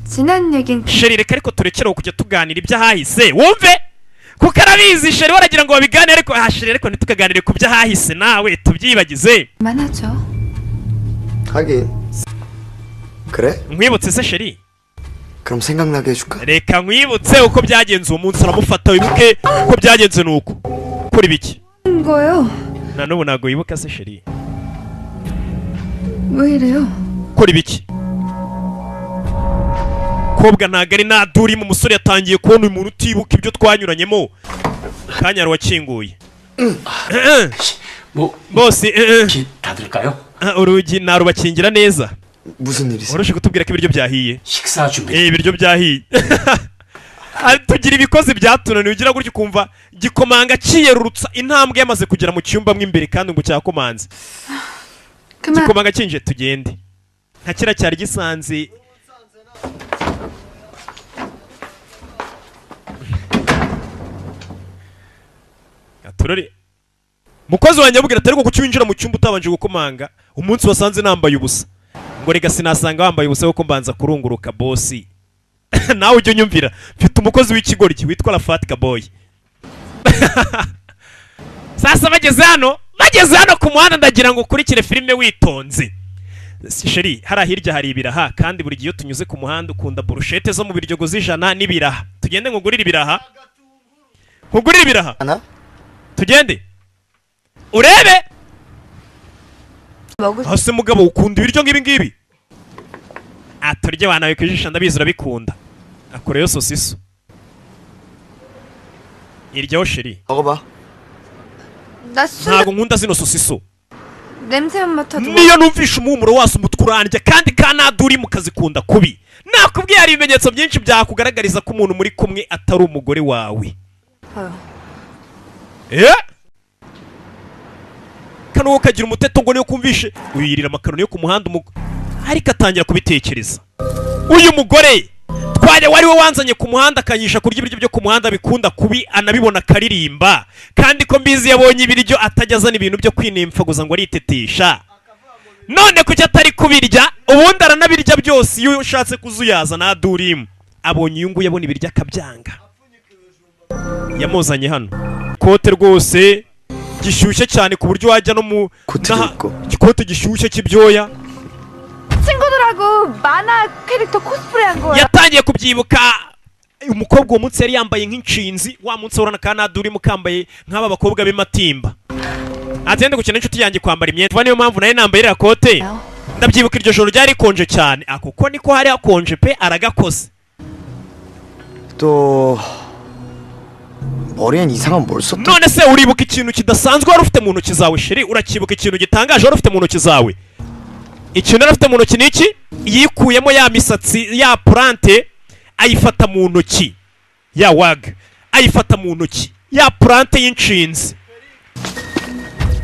지난 얘긴 sheri reka ariko turekeraho kujya tuganira iby'ahahise wumve kuko arabizi. sheri waragira ngo babigane ariko sheri ariko ntitukaganire ku by'ahahise nawe tubyibagize. 그만하죠. 하긴 그래? nkwibutse se sheri? 그럼 생각나게 해줄까? reka nkwibutse uko byagenze uwo munsi uramufata wibuke uko byagenze nuko kuri biki 거예요. na n'ubu ntabwo wibuka se sheri? 왜 이래요? kuri biki kobwa ntabwo ari nadurimu. umusore yatangiye kubona uyu muntu utibuka ibyo twanyuranyemo. kanyaro wakinguye bose 닫을까요? urugi narubakingira neza. 무슨 일이세요? warushe kutubwira ko ibiryo byahiye. 식사 준비. ibiryo byahiye. tugira ibikozi byatunaniye ugira gutyo ukumva gikomanga kiyerurutsa intambwe yamaze kugera mu cyumba mo imbere kandi ngo cyakomanze. gikomanga kinje tugende nka kira cyari gisanze. turore mukozi wanjye abubwira atari kuki winjira mu cyumba utabanje gukomanga. umunsi wasanze nambaye ubusa ngo rega sinasanga wambaye ubusa kuko mbanza kurunguruka bosi. nawe ujye unyumvira mfite umukozi w'ikigoryi witwa Rafat Kaboy. sasa bageze hano ku muhanda ndagira ngo ukurikire filime witonze. sheri hari hirya hari ibiraha kandi buri gihe iyo tunyuze ku muhanda ukunda burushete zo mu biryogo z'ijana n'ibiraha. tugende ngugurire ibiraha. nkugurire ibiraha tugende urebe. hasi mugabo ukunda ibiryo ngibi ngibi. turya abana bikwijisha ndabizi urabikunda. akoreyo sosiso iryaho sheri. 먹어봐. ntabwo nkunda zino sosiso. 냄새만 맡아도 niyo numvisha umuhumuro wase umutwe urandya kandi kanaduri mu kazi kunda kubi. nakubwiye hari ibimenyetso byinshi byakugaragariza ko umuntu muri kumwe atari umugore wawe. kano ukagira umuteto ngo niyo kumvishe uyirira amakaroni yo ku muhanda ariko atangira kubitekereza. uyu mugore twajya wari we wanzanye ku muhanda akanyisha kurya ibiryo byo ku muhanda bikunda kubi anabibona akaririmba kandi ko mbizi yabonye ibiryo atajya azana ibintu byo kwinimfaguza ngo aritetesha. none kuki atari kubirya ubundi aranabirya byose iyo ushatse kuzuyaza na adurimu. abonye uyu nguyu abona ibiryo akabyanga. yamuzanye hano kote rwose gishyushye cyane ku buryo wajya no mu ikote gishyushye cy'ibyoya. 친구들하고 만화 캐릭터 코스프레한 거야. yatangiye kubyibuka. umukobwa uwo munsi yari yambaye nk'inshinzi. wa munsi urana kanadurimu kambaye nk'aba bakobwa b'amatimba. atende gukina inshuti yanjye kwambara imyenda. niyo mpamvu nayo nambaye iriya kote. ndabyibuka iryo joro ryari rikonje cyane. kuko niko hari hakonje pe aragakoze. 또 머리엔 이상한 뭘 썼다. none se uribuka ikintu kidasanzwe wari ufite mu ntoki zawe sheri? urakibuka ikintu gitangaje wari ufite mu ntoki zawe? ikintu yari afite mu ntoki ni iki? yikuyemo ya misatsi ya plante ayifata mu ntoki. ya wag ayifata mu ntoki. ya plante y'inshinzi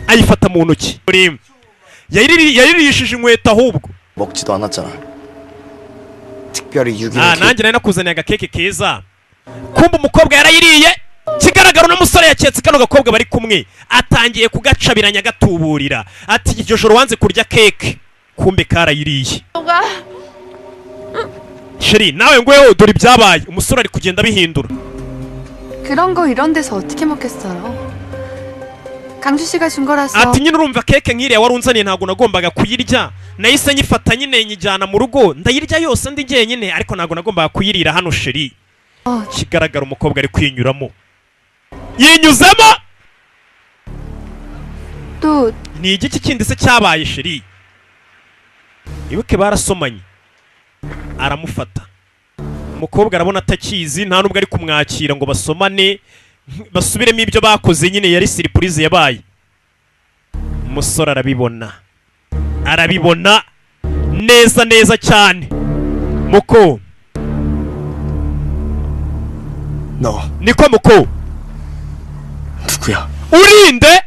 ayifata mu ntoki. yaririshije inkweto ahubwo. 먹지도 않았잖아. 특별히 유기농. nanjye nari nakuzaniye agakeke keza. kumva umukobwa yarayiriye. kigaragara n'umusore yaketse kano gakobwa bari kumwe atangiye kugacabiranya agatuburira. ati iryo joro wanze kurya keke kumbe karayiriye. sheri nawe ngweho dore ibyabaye. umusore ari kugenda abihindura. 그런 거 이런 데서 어떻게 먹겠어요? 강주 씨가 준 거라서. ati nyine urumva keke nk'iriya wari unzaniye ntabwo nagombaga kuyirya. nahise nyifata nyine nyijyana mu rugo ndayirya yose ndi njyenyine ariko ntabwo nagombaga kuyirira hano sheri. kigaragara umukobwa ari kwinyuramo. yinyuzemo. 또 ni igiki kindi se cyabaye sheri? ibuke barasomanye, aramufata. umukobwa arabona atakizi, nta nubwo ari kumwakira ngo basomane basubiremo ibyo bakoze, nyine yari surprise yabaye. umusore arabibona neza neza cyane. muko 너 niko muko 누구야? urinde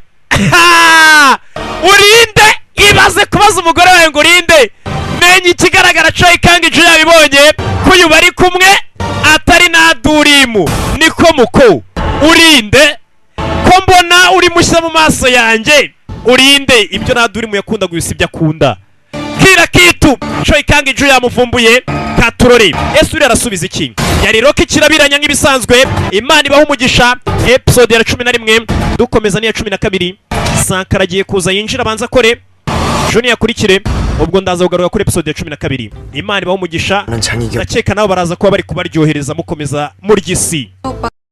urinde ibaze kubaza umugore wawe ngo urinde. menya ikigaragara Choi Kang-ju yabibonye ko uyu bari kumwe atari na Durimu. niko muko urinde ko mbona uri mushya mu maso yanjye. urinde ibyo na Durimu yakunda gusa ibyo akunda. kira kitu Choi Kang-ju yamuvumbuye katurore. ese uri arasubiza iki? yari Rocky kirabiranya nk'ibisanzwe. Imana ibaho umugisha. episode ya 11 dukomeza n'iya 12. Sankara agiye kuza yinjira abanza kore Junior yakurikire, ubwo ndaza kugaruka kuri episode ya 12. Imana ibaho umugisha. ndakeka nabo baraza kuba bari kubaryohereza mukomeza murya isi.